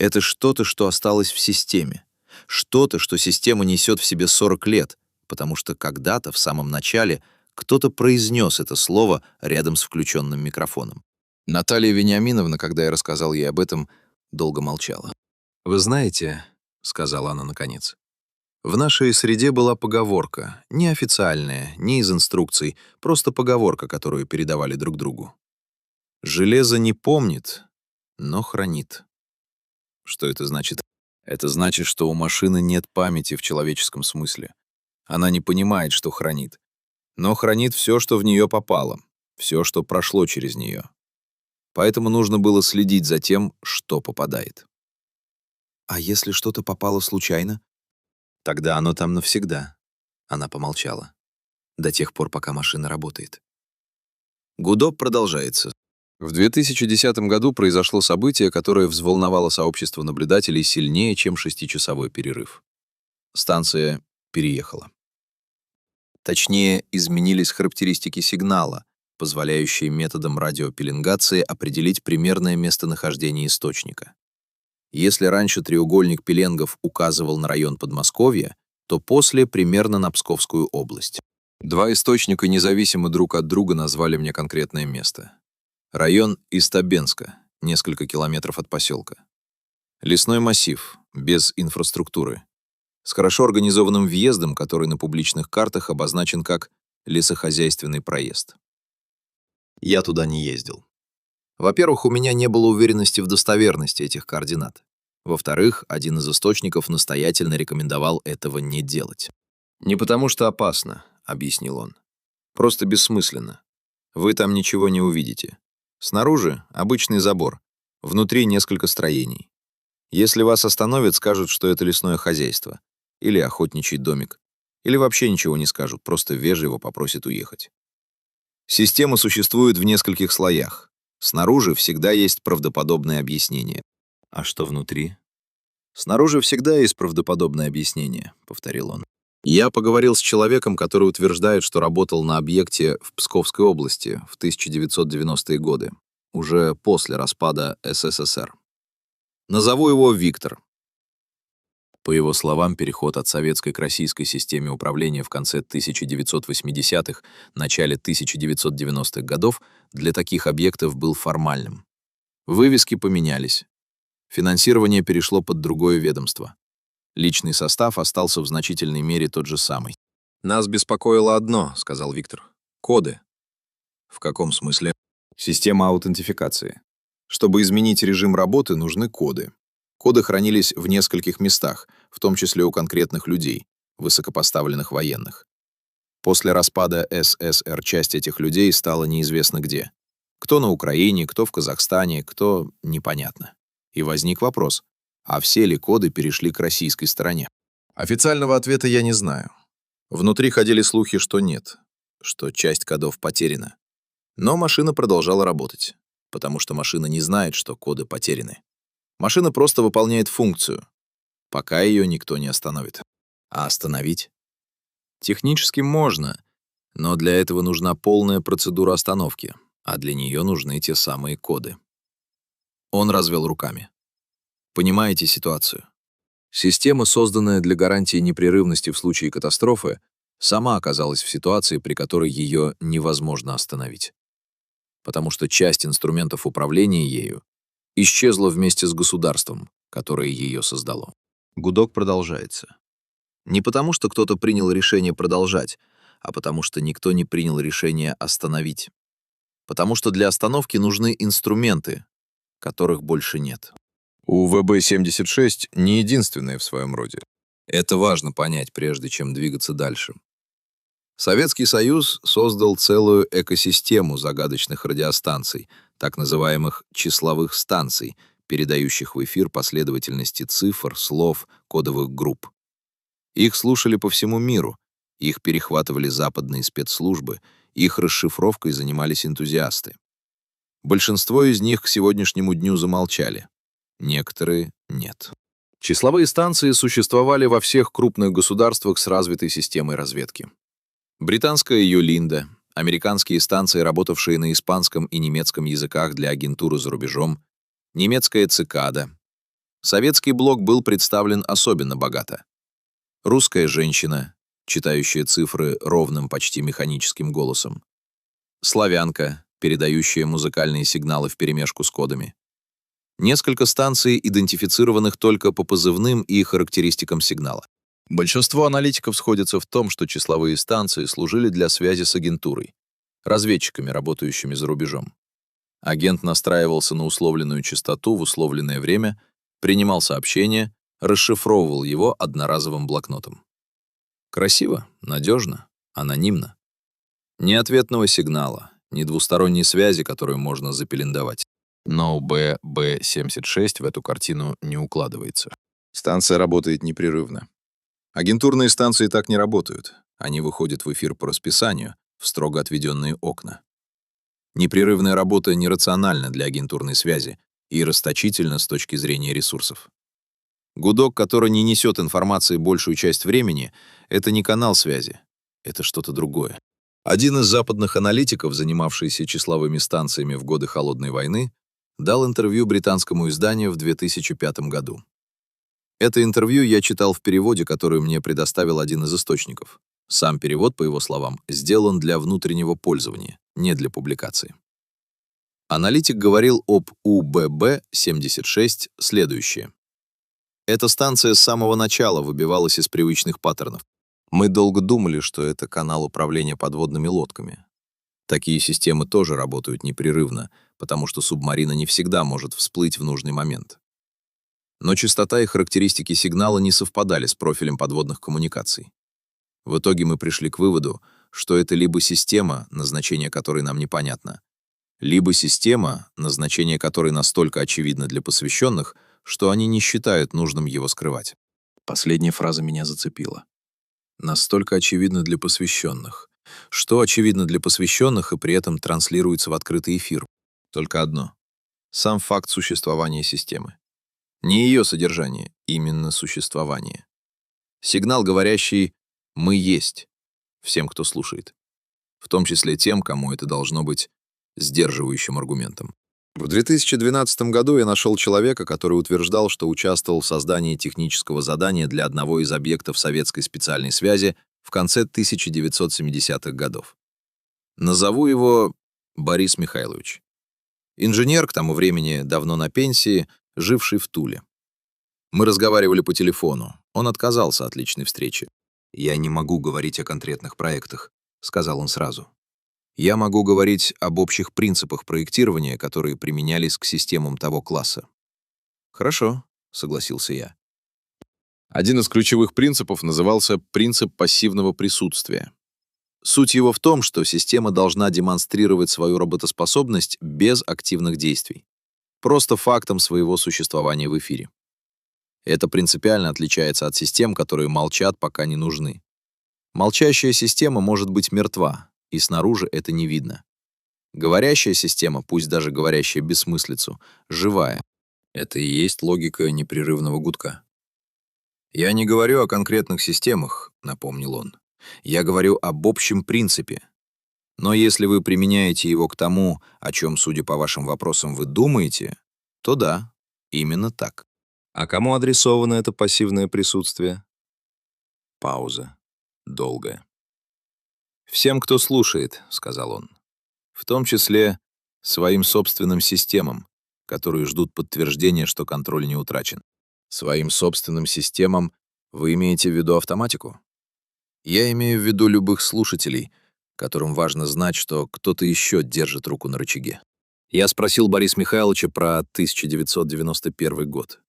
Это что-то, что осталось в системе. Что-то, что система несет в себе 40 лет, потому что когда-то, в самом начале, кто-то произнес это слово рядом с включенным микрофоном. Наталья Вениаминовна, когда я рассказал ей об этом, долго молчала. «Вы знаете, — сказала она наконец, — в нашей среде была поговорка, неофициальная, не из инструкций, просто поговорка, которую передавали друг другу. Железо не помнит, но хранит». Что это значит? Это значит, что у машины нет памяти в человеческом смысле. Она не понимает, что хранит, но хранит все, что в нее попало, все, что прошло через нее. Поэтому нужно было следить за тем, что попадает. А если что-то попало случайно? Тогда оно там навсегда. Она помолчала. До тех пор, пока машина работает. Гудок продолжается. В 2010 году произошло событие, которое взволновало сообщество наблюдателей сильнее, чем 6-часовой перерыв. Станция переехала. Точнее, изменились характеристики сигнала, позволяющие методом радиопеленгации определить примерное местонахождение источника. Если раньше треугольник пеленгов указывал на район Подмосковья, то после примерно на Псковскую область. 2 источника независимо друг от друга назвали мне конкретное место. Район Истабенска, несколько километров от поселка. Лесной массив, без инфраструктуры, с хорошо организованным въездом, который на публичных картах обозначен как лесохозяйственный проезд. Я туда не ездил. Во-первых, у меня не было уверенности в достоверности этих координат. Во-вторых, один из источников настоятельно рекомендовал этого не делать. «Не потому что опасно», — объяснил он. «Просто бессмысленно. Вы там ничего не увидите. Снаружи — обычный забор, внутри несколько строений. Если вас остановят, скажут, что это лесное хозяйство, или охотничий домик, или вообще ничего не скажут, просто вежливо попросят уехать. Система существует в нескольких слоях. Снаружи всегда есть правдоподобное объяснение. А что внутри? Снаружи всегда есть правдоподобное объяснение, повторил он. Я поговорил с человеком, который утверждает, что работал на объекте в Псковской области в 1990-е годы, уже после распада СССР. Назову его Виктор. По его словам, переход от советской к российской системе управления в конце 1980-х, начале 1990-х годов для таких объектов был формальным. Вывески поменялись. Финансирование перешло под другое ведомство. Личный состав остался в значительной мере тот же самый. «Нас беспокоило одно», — сказал Виктор. «Коды». «В каком смысле?» «Система аутентификации. Чтобы изменить режим работы, нужны коды. Коды хранились в нескольких местах, в том числе у конкретных людей, высокопоставленных военных. После распада СССР часть этих людей стала неизвестно где. Кто на Украине, кто в Казахстане, кто — непонятно. И возник вопрос, а все ли коды перешли к российской стороне? Официального ответа я не знаю. Внутри ходили слухи, что нет, что часть кодов потеряна. Но машина продолжала работать, потому что машина не знает, что коды потеряны. Машина просто выполняет функцию, пока ее никто не остановит. А остановить? Технически можно, но для этого нужна полная процедура остановки, а для нее нужны те самые коды. Он развел руками. Понимаете ситуацию? Система, созданная для гарантии непрерывности в случае катастрофы, сама оказалась в ситуации, при которой ее невозможно остановить. Потому что часть инструментов управления ею исчезла вместе с государством, которое ее создало. Гудок продолжается. Не потому, что кто-то принял решение продолжать, а потому что никто не принял решение остановить. Потому что для остановки нужны инструменты, которых больше нет. У ВБ-76 не единственное в своем роде. Это важно понять, прежде чем двигаться дальше. Советский Союз создал целую экосистему загадочных радиостанций, так называемых числовых станций, передающих в эфир последовательности цифр, слов, кодовых групп. Их слушали по всему миру, их перехватывали западные спецслужбы, их расшифровкой занимались энтузиасты. Большинство из них к сегодняшнему дню замолчали. Некоторые — нет. Числовые станции существовали во всех крупных государствах с развитой системой разведки. Британская Йолинда, американские станции, работавшие на испанском и немецком языках для агентуры за рубежом, немецкая цикада. Советский блок был представлен особенно богато. Русская женщина, читающая цифры ровным, почти механическим голосом. Славянка, передающая музыкальные сигналы вперемешку с кодами. Несколько станций, идентифицированных только по позывным и характеристикам сигнала. Большинство аналитиков сходятся в том, что числовые станции служили для связи с агентурой, разведчиками, работающими за рубежом. Агент настраивался на условленную частоту в условленное время, принимал сообщение, расшифровывал его одноразовым блокнотом. Красиво, надежно, анонимно. Ни ответного сигнала, ни двусторонней связи, которую можно запеленговать. Но ББ-76 в эту картину не укладывается. Станция работает непрерывно. Агентурные станции так не работают. Они выходят в эфир по расписанию, в строго отведенные окна. Непрерывная работа нерациональна для агентурной связи и расточительна с точки зрения ресурсов. Гудок, который не несет информации большую часть времени, это не канал связи, это что-то другое. Один из западных аналитиков, занимавшийся числовыми станциями в годы Холодной войны, дал интервью британскому изданию в 2005 году. Это интервью я читал в переводе, который мне предоставил один из источников. Сам перевод, по его словам, сделан для внутреннего пользования, не для публикации. Аналитик говорил об УББ-76 следующее. Эта станция с самого начала выбивалась из привычных паттернов. Мы долго думали, что это канал управления подводными лодками. Такие системы тоже работают непрерывно, потому что субмарина не всегда может всплыть в нужный момент. Но частота и характеристики сигнала не совпадали с профилем подводных коммуникаций. В итоге мы пришли к выводу, что это либо система, назначение которой нам непонятно, либо система, назначение которой настолько очевидно для посвященных, что они не считают нужным его скрывать. Последняя фраза меня зацепила. Настолько очевидно для посвященных. Что очевидно для посвященных и при этом транслируется в открытый эфир? Только одно. Сам факт существования системы. Не ее содержание, именно существование. Сигнал, говорящий «мы есть» всем, кто слушает. В том числе тем, кому это должно быть сдерживающим аргументом. В 2012 году я нашел человека, который утверждал, что участвовал в создании технического задания для одного из объектов советской специальной связи в конце 1970-х годов. Назову его Борис Михайлович. Инженер, к тому времени давно на пенсии, живший в Туле. Мы разговаривали по телефону. Он отказался от личной встречи. «Я не могу говорить о конкретных проектах», — сказал он сразу. «Я могу говорить об общих принципах проектирования, которые применялись к системам того класса». «Хорошо», — согласился я. Один из ключевых принципов назывался принцип пассивного присутствия. Суть его в том, что система должна демонстрировать свою работоспособность без активных действий, просто фактом своего существования в эфире. Это принципиально отличается от систем, которые молчат, пока не нужны. Молчащая система может быть мертва, и снаружи это не видно. Говорящая система, пусть даже говорящая бессмыслицу, живая. Это и есть логика непрерывного гудка. «Я не говорю о конкретных системах», — напомнил он. «Я говорю об общем принципе. Но если вы применяете его к тому, о чем, судя по вашим вопросам, вы думаете, то да, именно так». «А кому адресовано это пассивное присутствие?» Пауза. Долгая. «Всем, кто слушает», — сказал он. «В том числе своим собственным системам, которые ждут подтверждения, что контроль не утрачен». «Своим собственным системам вы имеете в виду автоматику?» «Я имею в виду любых слушателей, которым важно знать, что кто-то еще держит руку на рычаге». Я спросил Бориса Михайловича про 1991 год.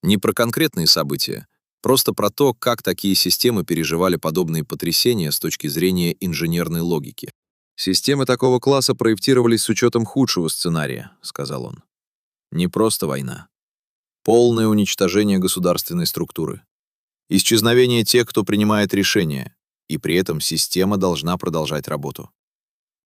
Не про конкретные события, просто про то, как такие системы переживали подобные потрясения с точки зрения инженерной логики. «Системы такого класса проектировались с учетом худшего сценария», — сказал он. «Не просто война. Полное уничтожение государственной структуры. Исчезновение тех, кто принимает решения, и при этом система должна продолжать работу.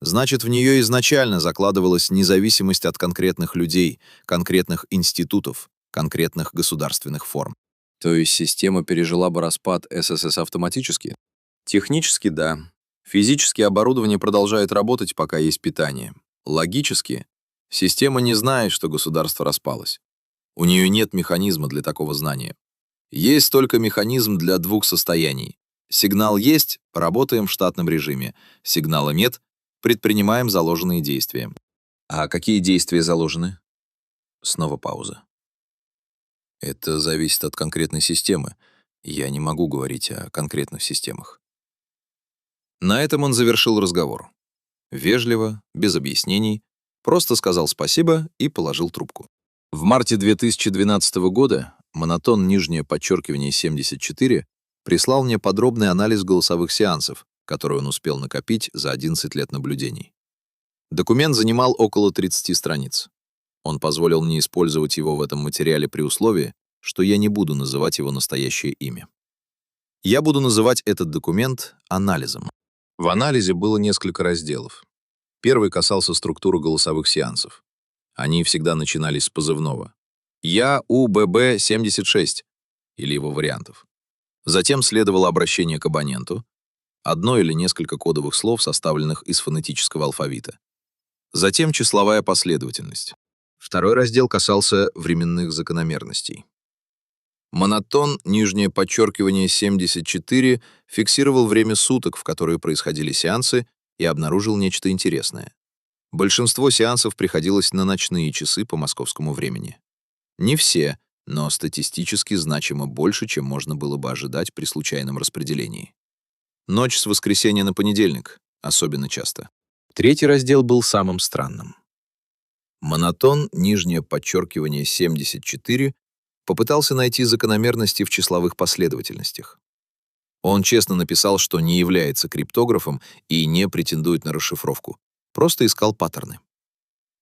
Значит, в нее изначально закладывалась независимость от конкретных людей, конкретных институтов, конкретных государственных форм». То есть система пережила бы распад ССС автоматически? Технически — да. Физически оборудование продолжает работать, пока есть питание. Логически система не знает, что государство распалось. У нее нет механизма для такого знания. Есть только механизм для двух состояний. Сигнал есть — работаем в штатном режиме. Сигнала нет — предпринимаем заложенные действия. А какие действия заложены? Снова пауза. Это зависит от конкретной системы. Я не могу говорить о конкретных системах. На этом он завершил разговор. Вежливо, без объяснений, просто сказал спасибо и положил трубку. В марте 2012 года Монотон, нижнее подчеркивание 74, прислал мне подробный анализ голосовых сеансов, который он успел накопить за 11 лет наблюдений. Документ занимал около 30 страниц. Он позволил мне использовать его в этом материале при условии, что я не буду называть его настоящее имя. Я буду называть этот документ анализом. В анализе было несколько разделов. Первый касался структуры голосовых сеансов. Они всегда начинались с позывного. «Я УББ-76» или его вариантов. Затем следовало обращение к абоненту, одно или несколько кодовых слов, составленных из фонетического алфавита. Затем числовая последовательность. Второй раздел касался временных закономерностей. Монотон, нижнее подчеркивание 74, фиксировал время суток, в которые происходили сеансы, и обнаружил нечто интересное. Большинство сеансов приходилось на ночные часы по московскому времени. Не все, но статистически значимо больше, чем можно было бы ожидать при случайном распределении. Ночь с воскресенья на понедельник особенно часто. Третий раздел был самым странным. Монотон, нижнее подчеркивание 74, попытался найти закономерности в числовых последовательностях. Он честно написал, что не является криптографом и не претендует на расшифровку, просто искал паттерны.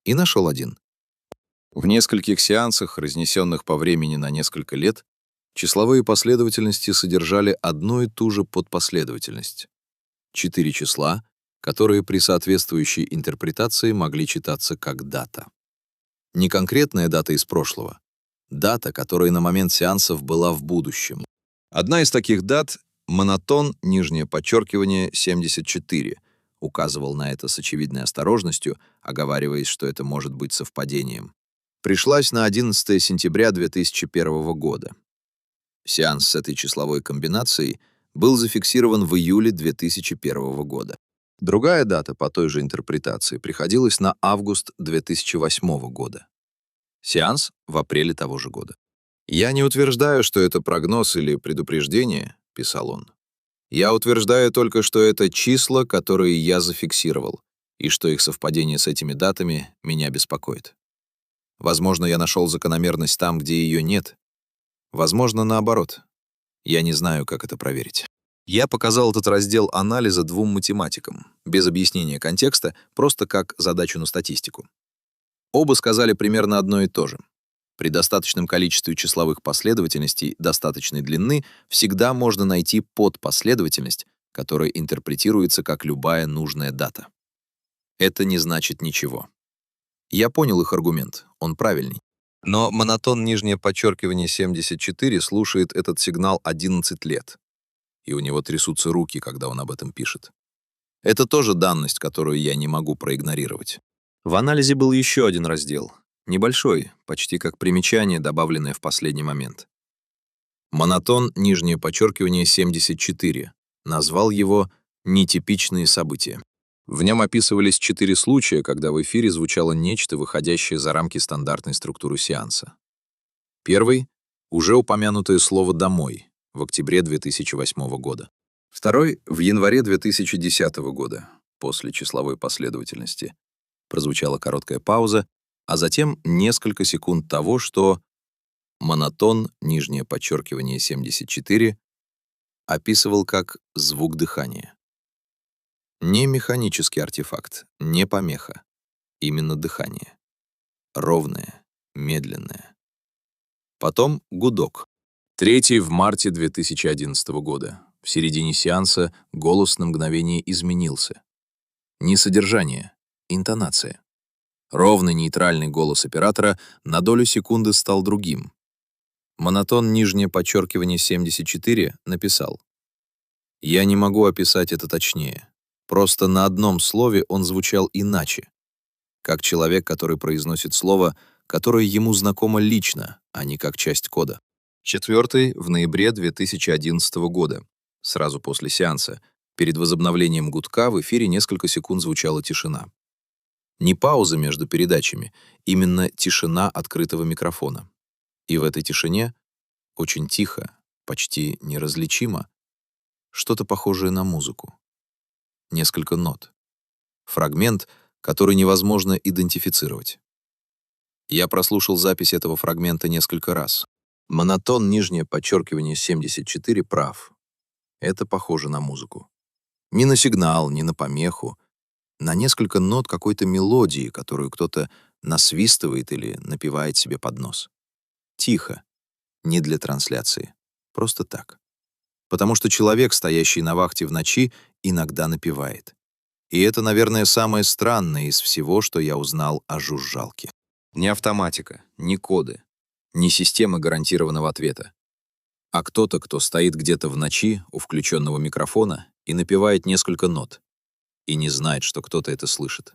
И нашел один. В нескольких сеансах, разнесенных по времени на несколько лет, числовые последовательности содержали одну и ту же подпоследовательность. 4 числа, которые при соответствующей интерпретации могли читаться как дата. Не конкретная дата из прошлого, дата, которая на момент сеансов была в будущем. Одна из таких дат — Монотон, нижнее подчеркивание 74, указывал на это с очевидной осторожностью, оговариваясь, что это может быть совпадением. Пришлась на 11 сентября 2001 года. Сеанс с этой числовой комбинацией был зафиксирован в июле 2001 года. Другая дата по той же интерпретации приходилась на август 2008 года. Сеанс в апреле того же года. «Я не утверждаю, что это прогноз или предупреждение», — писал он. «Я утверждаю только, что это числа, которые я зафиксировал, и что их совпадение с этими датами меня беспокоит. Возможно, я нашел закономерность там, где ее нет. Возможно, наоборот. Я не знаю, как это проверить». Я показал этот раздел анализа двум математикам, без объяснения контекста, просто как задачу на статистику. Оба сказали примерно одно и то же. При достаточном количестве числовых последовательностей достаточной длины всегда можно найти подпоследовательность, которая интерпретируется как любая нужная дата. Это не значит ничего. Я понял их аргумент, он правильный. Но монотон нижнее подчеркивание 74 слушает этот сигнал 11 лет, и у него трясутся руки, когда он об этом пишет. Это тоже данность, которую я не могу проигнорировать. В анализе был еще один раздел. Небольшой, почти как примечание, добавленное в последний момент. Монотон, нижнее подчеркивание 74. Назвал его «нетипичные события». В нем описывались 4 случая, когда в эфире звучало нечто, выходящее за рамки стандартной структуры сеанса. Первый — уже упомянутое слово «домой» в октябре 2008 года. Второй — в январе 2010 года, после числовой последовательности. Прозвучала короткая пауза, а затем несколько секунд того, что монотон, нижнее подчеркивание 74, описывал как звук дыхания. Не механический артефакт, не помеха, именно дыхание. Ровное, медленное. Потом гудок. Третий в марте 2011 года. В середине сеанса голос на мгновение изменился. Не содержание, интонация. Ровный нейтральный голос оператора на долю секунды стал другим. Монотон нижнее подчеркивание 74 написал: «Я не могу описать это точнее. Просто на одном слове он звучал иначе, как человек, который произносит слово, которое ему знакомо лично, а не как часть кода». Четвертый в ноябре 2011 года, сразу после сеанса. Перед возобновлением гудка в эфире несколько секунд звучала тишина. Не пауза между передачами, именно тишина открытого микрофона. И в этой тишине, очень тихо, почти неразличимо, что-то похожее на музыку. Несколько нот. Фрагмент, который невозможно идентифицировать. Я прослушал запись этого фрагмента несколько раз. Монотон, нижнее подчеркивание 74 прав. Это похоже на музыку. Ни на сигнал, ни на помеху. На несколько нот какой-то мелодии, которую кто-то насвистывает или напевает себе под нос. Тихо. Не для трансляции. Просто так. Потому что человек, стоящий на вахте в ночи, иногда напевает. И это, наверное, самое странное из всего, что я узнал о жужжалке. Не автоматика, не коды, не система гарантированного ответа, а кто-то, кто стоит где-то в ночи у включенного микрофона и напевает несколько нот, и не знает, что кто-то это слышит.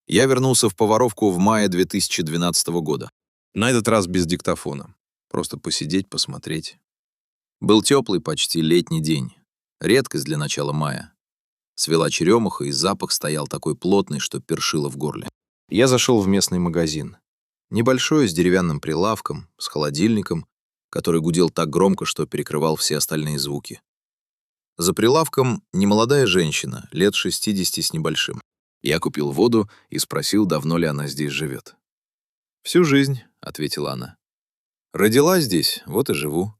Я вернулся в Поваровку в мае 2012 года. На этот раз без диктофона. Просто посидеть, посмотреть. Был теплый, почти летний день. Редкость для начала мая. Свела черемуха, и запах стоял такой плотный, что першило в горле. Я зашел в местный магазин. Небольшой, с деревянным прилавком, с холодильником, который гудел так громко, что перекрывал все остальные звуки. За прилавком немолодая женщина, лет 60 с небольшим. Я купил воду и спросил, давно ли она здесь живет. «Всю жизнь», — ответила она. «Родилась здесь, вот и живу».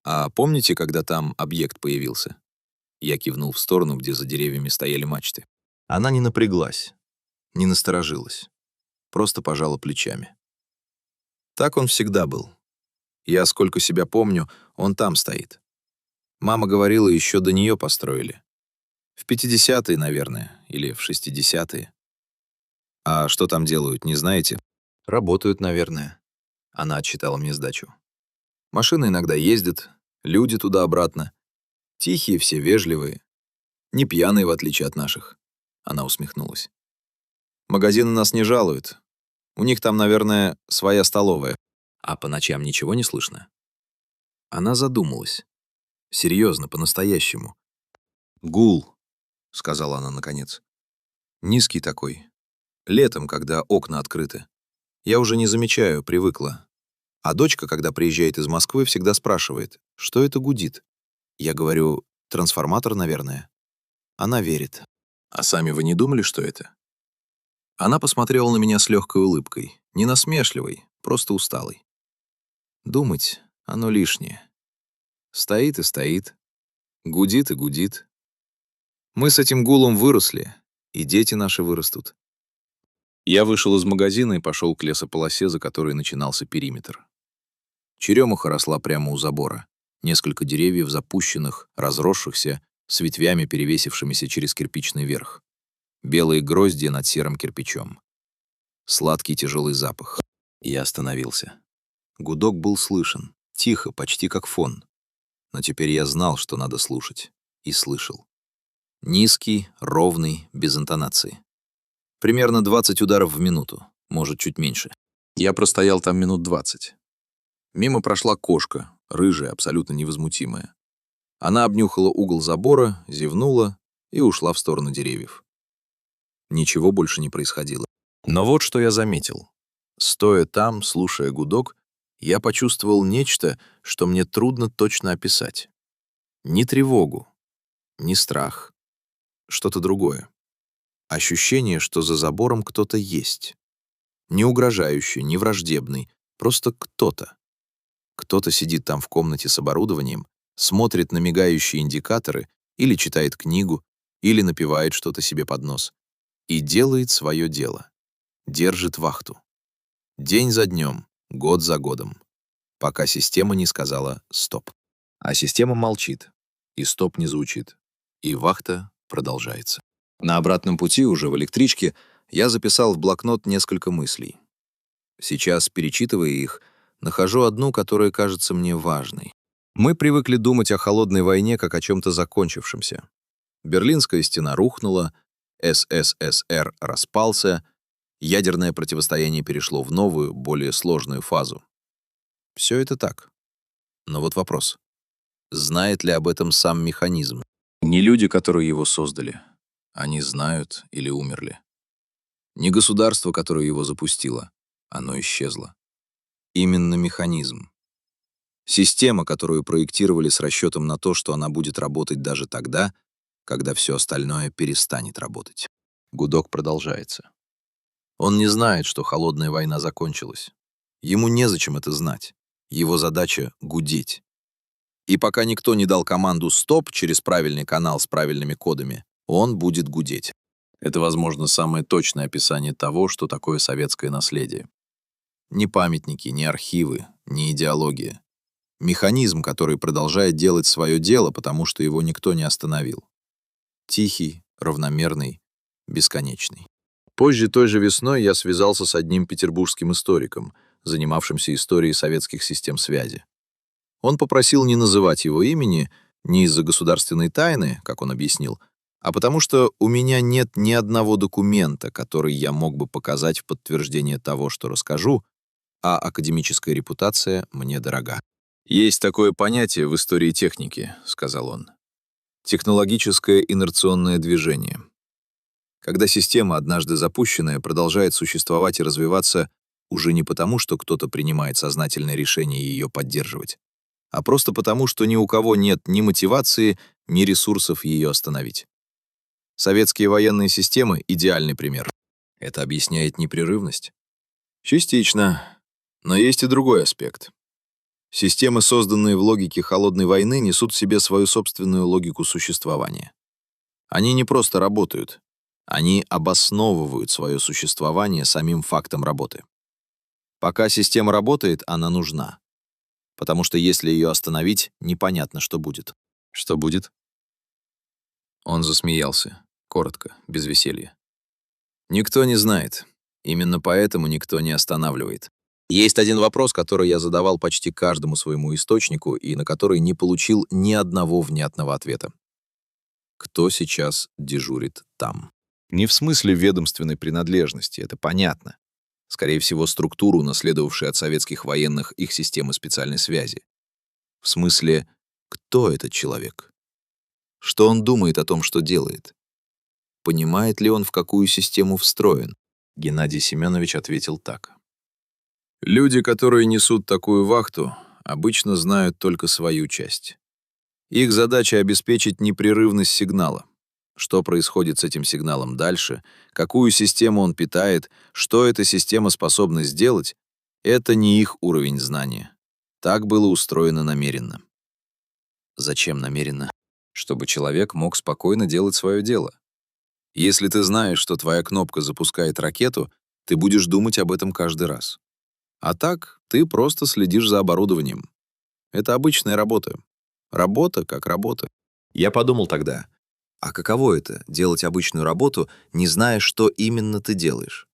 «А помните, когда там объект появился?» Я кивнул в сторону, где за деревьями стояли мачты. Она не напряглась, не насторожилась, просто пожала плечами. Так он всегда был. Я, сколько себя помню, он там стоит. Мама говорила, еще до нее построили. В 50-е, наверное, или в 60-е. А что там делают, не знаете? Работают, наверное. Она отчитала мне сдачу. Машины иногда ездят, люди туда-обратно. Тихие все, вежливые. Не пьяные, в отличие от наших. Она усмехнулась. Магазины нас не жалуют. У них там, наверное, своя столовая. А по ночам ничего не слышно? Она задумалась. Серьезно, по-настоящему. «Гул», — сказала она наконец. «Низкий такой. Летом, когда окна открыты. Я уже не замечаю, привыкла. А дочка, когда приезжает из Москвы, всегда спрашивает, что это гудит. Я говорю, трансформатор, наверное. Она верит. А сами вы не думали, что это? Она посмотрела на меня с легкой улыбкой, не насмешливой, просто усталой. Думать, оно лишнее. Стоит и стоит, гудит и гудит. Мы с этим гулом выросли, и дети наши вырастут. Я вышел из магазина и пошел к лесополосе, за которой начинался периметр. Черемуха росла прямо у забора. Несколько деревьев запущенных, разросшихся, с ветвями, перевесившимися через кирпичный верх. Белые гроздья над серым кирпичом. Сладкий тяжелый запах. Я остановился. Гудок был слышен, тихо, почти как фон. Но теперь я знал, что надо слушать. И слышал. Низкий, ровный, без интонации. Примерно 20 ударов в минуту, может, чуть меньше. Я простоял там минут 20. Мимо прошла кошка, рыжая, абсолютно невозмутимая. Она обнюхала угол забора, зевнула и ушла в сторону деревьев. Ничего больше не происходило. Но вот что я заметил. Стоя там, слушая гудок, я почувствовал нечто, что мне трудно точно описать. Не тревогу, не страх, что-то другое. Ощущение, что за забором кто-то есть. Не угрожающий, не враждебный, просто кто-то. Кто-то сидит там в комнате с оборудованием, смотрит на мигающие индикаторы или читает книгу, или напевает что-то себе под нос. И делает свое дело. Держит вахту. День за днем, год за годом. Пока система не сказала «стоп». А система молчит. И стоп не звучит. И вахта продолжается. На обратном пути, уже в электричке, я записал в блокнот несколько мыслей. Сейчас, перечитывая их, нахожу одну, которая кажется мне важной. Мы привыкли думать о холодной войне как о чем-то закончившемся. Берлинская стена рухнула, СССР распался, ядерное противостояние перешло в новую, более сложную фазу. Все это так. Но вот вопрос. Знает ли об этом сам механизм? Не люди, которые его создали. Они знают или умерли. Не государство, которое его запустило. Оно исчезло. Именно механизм. Система, которую проектировали с расчетом на то, что она будет работать даже тогда, когда все остальное перестанет работать. Гудок продолжается. Он не знает, что холодная война закончилась. Ему незачем это знать. Его задача — гудеть. И пока никто не дал команду «стоп» через правильный канал с правильными кодами, он будет гудеть. Это, возможно, самое точное описание того, что такое советское наследие. Ни памятники, ни архивы, ни идеология. Механизм, который продолжает делать свое дело, потому что его никто не остановил. Тихий, равномерный, бесконечный. Позже той же весной я связался с одним петербургским историком, занимавшимся историей советских систем связи. Он попросил не называть его имени не из-за государственной тайны, как он объяснил, а потому что у меня нет ни одного документа, который я мог бы показать в подтверждение того, что расскажу, а академическая репутация мне дорога. «Есть такое понятие в истории техники», — сказал он. «Технологическое инерционное движение. Когда система, однажды запущенная, продолжает существовать и развиваться уже не потому, что кто-то принимает сознательное решение ее поддерживать, а просто потому, что ни у кого нет ни мотивации, ни ресурсов ее остановить. Советские военные системы — идеальный пример. Это объясняет непрерывность? Частично. Но есть и другой аспект. Системы, созданные в логике холодной войны, несут в себе свою собственную логику существования. Они не просто работают. Они обосновывают свое существование самим фактом работы. Пока система работает, она нужна. Потому что если ее остановить, непонятно, что будет. Что будет? Он засмеялся. Коротко, без веселья. Никто не знает. Именно поэтому никто не останавливает. Есть один вопрос, который я задавал почти каждому своему источнику и на который не получил ни одного внятного ответа. Кто сейчас дежурит там? Не в смысле ведомственной принадлежности, это понятно. Скорее всего, структуру, унаследовавшую от советских военных их системы специальной связи. В смысле, кто этот человек? Что он думает о том, что делает? Понимает ли он, в какую систему встроен? Геннадий Семенович ответил так. Люди, которые несут такую вахту, обычно знают только свою часть. Их задача — обеспечить непрерывность сигнала. Что происходит с этим сигналом дальше, какую систему он питает, что эта система способна сделать — это не их уровень знания. Так было устроено намеренно. Зачем намеренно? Чтобы человек мог спокойно делать свое дело. Если ты знаешь, что твоя кнопка запускает ракету, ты будешь думать об этом каждый раз. А так, ты просто следишь за оборудованием. Это обычная работа. Работа как работа. Я подумал тогда, а каково это — делать обычную работу, не зная, что именно ты делаешь?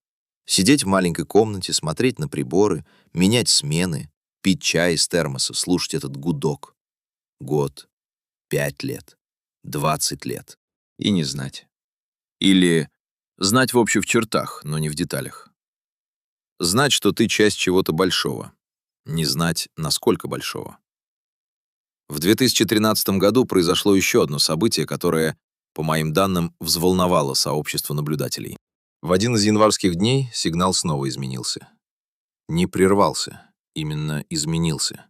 Сидеть в маленькой комнате, смотреть на приборы, менять смены, пить чай из термоса, слушать этот гудок. Год, 5 лет, 20 лет. И не знать. Или знать в общих чертах, но не в деталях. Знать, что ты часть чего-то большого. Не знать, насколько большого. В 2013 году произошло еще одно событие, которое, по моим данным, взволновало сообщество наблюдателей. В один из январских дней сигнал снова изменился. Не прервался, именно изменился.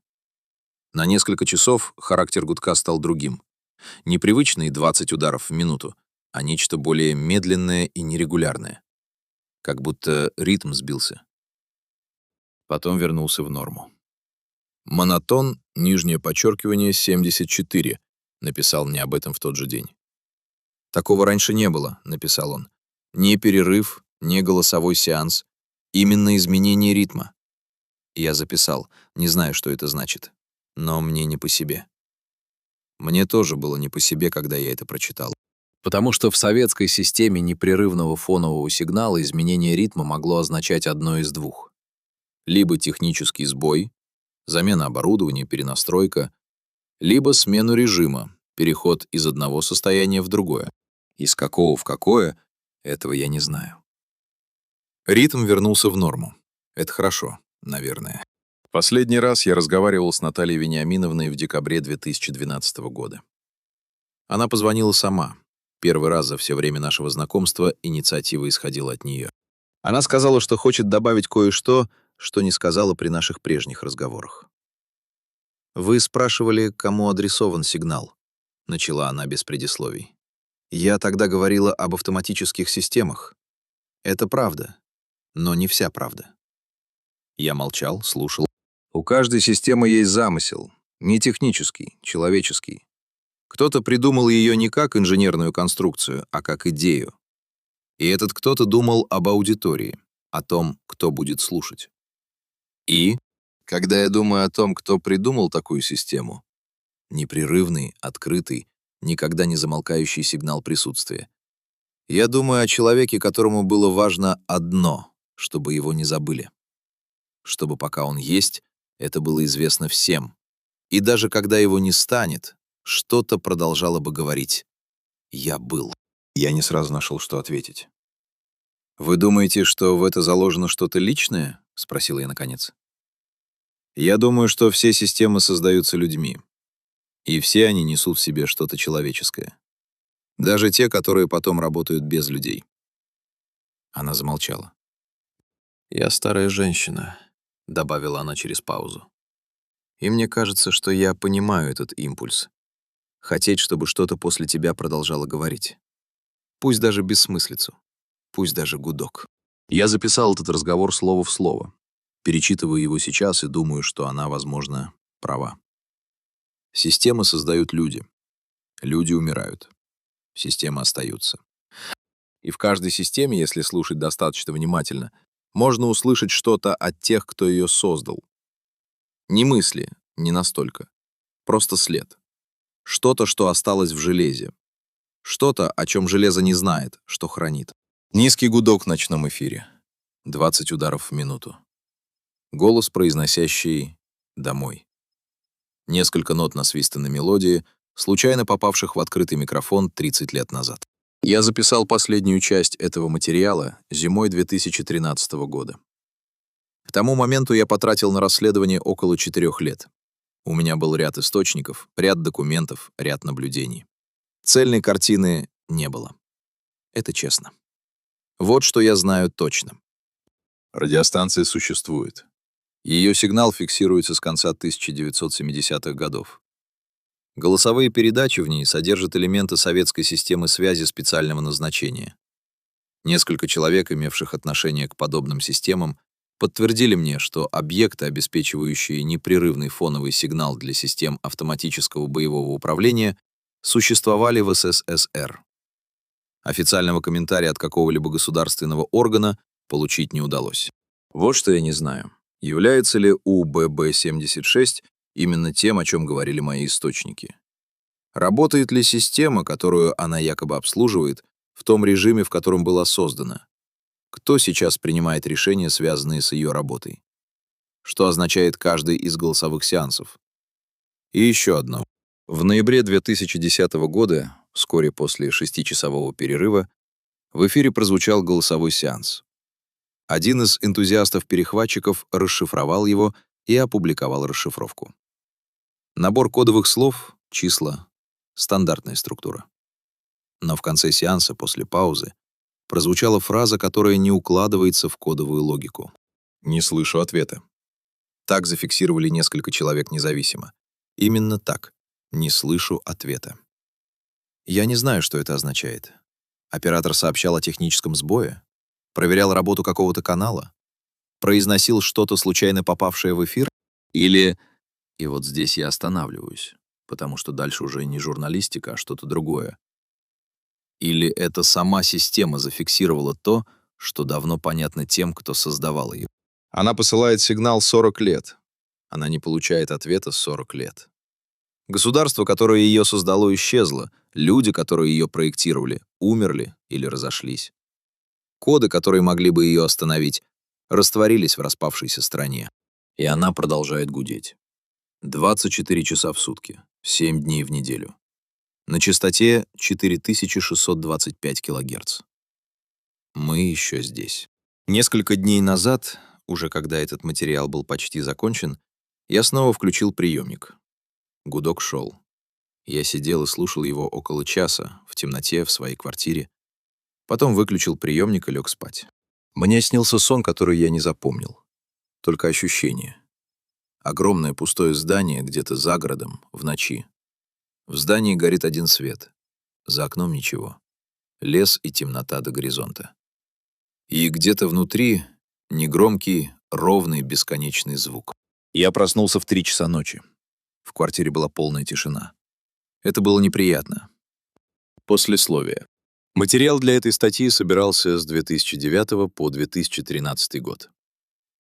На несколько часов характер гудка стал другим. Непривычные 20 ударов в минуту, а нечто более медленное и нерегулярное. Как будто ритм сбился. Потом вернулся в норму. «Монотон, нижнее подчеркивание, 74», написал мне об этом в тот же день. «Такого раньше не было», — написал он. «Ни перерыв, ни голосовой сеанс. Именно изменение ритма». Я записал, не знаю, что это значит, но мне не по себе. Мне тоже было не по себе, когда я это прочитал. Потому что в советской системе непрерывного фонового сигнала изменение ритма могло означать одно из двух. Либо технический сбой, замена оборудования, перенастройка, либо смену режима, переход из одного состояния в другое. Из какого в какое, этого я не знаю. Ритм вернулся в норму. Это хорошо, наверное. Последний раз я разговаривал с Натальей Вениаминовной в декабре 2012 года. Она позвонила сама. Первый раз за все время нашего знакомства инициатива исходила от нее. Она сказала, что хочет добавить кое-что, что не сказала при наших прежних разговорах. «Вы спрашивали, кому адресован сигнал», — начала она без предисловий. «Я тогда говорила об автоматических системах. Это правда, но не вся правда». Я молчал, слушал. У каждой системы есть замысел, не технический, человеческий. Кто-то придумал ее не как инженерную конструкцию, а как идею. И этот кто-то думал об аудитории, о том, кто будет слушать. И, когда я думаю о том, кто придумал такую систему, непрерывный, открытый, никогда не замолкающий сигнал присутствия, я думаю о человеке, которому было важно одно, чтобы его не забыли. Чтобы пока он есть, это было известно всем. И даже когда его не станет, что-то продолжало бы говорить. «Я был». Я не сразу нашел, что ответить. «Вы думаете, что в это заложено что-то личное?» — спросил я наконец. «Я думаю, что все системы создаются людьми. И все они несут в себе что-то человеческое. Даже те, которые потом работают без людей». Она замолчала. «Я старая женщина», — добавила она через паузу. «И мне кажется, что я понимаю этот импульс. Хотеть, чтобы что-то после тебя продолжало говорить. Пусть даже бессмыслицу. Пусть даже гудок». Я записал этот разговор слово в слово. Перечитываю его сейчас и думаю, что она, возможно, права. Системы создают люди. Люди умирают. Системы остаются. И в каждой системе, если слушать достаточно внимательно, можно услышать что-то от тех, кто ее создал. Не мысли, не настолько. Просто след. Что-то, что осталось в железе. Что-то, о чем железо не знает, что хранит. Низкий гудок в ночном эфире. 20 ударов в минуту. Голос, произносящий «домой». Несколько нот насвистанной мелодии, случайно попавших в открытый микрофон 30 лет назад. Я записал последнюю часть этого материала зимой 2013 года. К тому моменту я потратил на расследование около 4 лет. У меня был ряд источников, ряд документов, ряд наблюдений. Цельной картины не было. Это честно. Вот что я знаю точно. Радиостанция существует. Ее сигнал фиксируется с конца 1970-х годов. Голосовые передачи в ней содержат элементы советской системы связи специального назначения. Несколько человек, имевших отношение к подобным системам, подтвердили мне, что объекты, обеспечивающие непрерывный фоновый сигнал для систем автоматического боевого управления, существовали в СССР. Официального комментария от какого-либо государственного органа получить не удалось. Вот что я не знаю. Является ли УББ-76 именно тем, о чем говорили мои источники? Работает ли система, которую она якобы обслуживает, в том режиме, в котором была создана? Кто сейчас принимает решения, связанные с ее работой? Что означает каждый из голосовых сеансов? И еще одно. В ноябре 2010 года, вскоре после 6-часового перерыва, в эфире прозвучал голосовой сеанс. Один из энтузиастов-перехватчиков расшифровал его и опубликовал расшифровку. Набор кодовых слов, числа, стандартная структура. Но в конце сеанса, после паузы, прозвучала фраза, которая не укладывается в кодовую логику. «Не слышу ответа». Так зафиксировали несколько человек независимо. Именно так. «Не слышу ответа». Я не знаю, что это означает. Оператор сообщал о техническом сбое, проверял работу какого-то канала, произносил что-то, случайно попавшее в эфир, или... И вот здесь я останавливаюсь, потому что дальше уже не журналистика, а что-то другое. Или это сама система зафиксировала то, что давно понятно тем, кто создавал ее. Она посылает сигнал 40 лет. Она не получает ответа 40 лет. Государство, которое ее создало, исчезло. Люди, которые ее проектировали, умерли или разошлись. Коды, которые могли бы ее остановить, растворились в распавшейся стране. И она продолжает гудеть. 24 часа в сутки, 7 дней в неделю. На частоте 4625 кГц. Мы еще здесь. Несколько дней назад, уже когда этот материал был почти закончен, я снова включил приемник. Гудок шел. Я сидел и слушал его около часа, в темноте, в своей квартире. Потом выключил приемник и лег спать. Мне снился сон, который я не запомнил. Только ощущение. Огромное пустое здание где-то за городом, в ночи. В здании горит один свет. За окном ничего. Лес и темнота до горизонта. И где-то внутри негромкий, ровный, бесконечный звук. Я проснулся в 3 часа ночи. В квартире была полная тишина. Это было неприятно. Послесловие. Материал для этой статьи собирался с 2009 по 2013 год.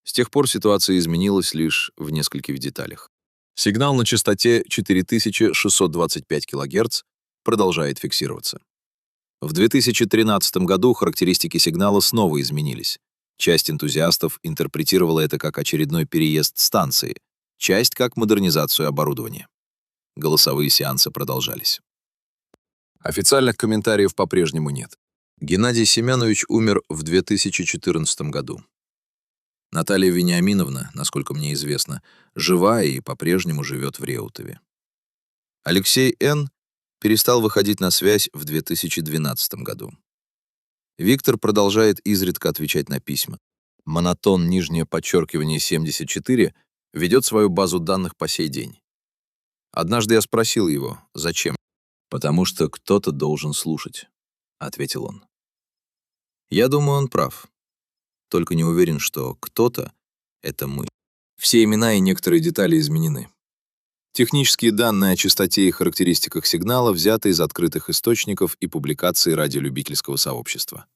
С тех пор ситуация изменилась лишь в нескольких деталях. Сигнал на частоте 4625 кГц продолжает фиксироваться. В 2013 году характеристики сигнала снова изменились. Часть энтузиастов интерпретировала это как очередной переезд станции, часть как модернизацию оборудования. Голосовые сеансы продолжались. Официальных комментариев по-прежнему нет. Геннадий Семенович умер в 2014 году. Наталья Вениаминовна, насколько мне известно, жива и по-прежнему живет в Реутове. Алексей Н. перестал выходить на связь в 2012 году. Виктор продолжает изредка отвечать на письма. Монотон нижнее подчеркивание 74 ведет свою базу данных по сей день. Однажды я спросил его, зачем? «Потому что кто-то должен слушать», — ответил он. Я думаю, он прав. Только не уверен, что кто-то — это мы. Все имена и некоторые детали изменены. Технические данные о частоте и характеристиках сигнала взяты из открытых источников и публикаций радиолюбительского сообщества.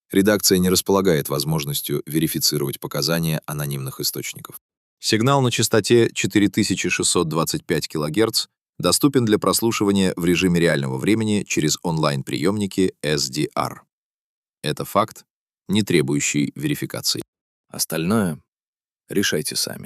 Редакция не располагает возможностью верифицировать показания анонимных источников. Сигнал на частоте 4625 кГц доступен для прослушивания в режиме реального времени через онлайн-приемники SDR. Это факт, не требующий верификации. Остальное решайте сами.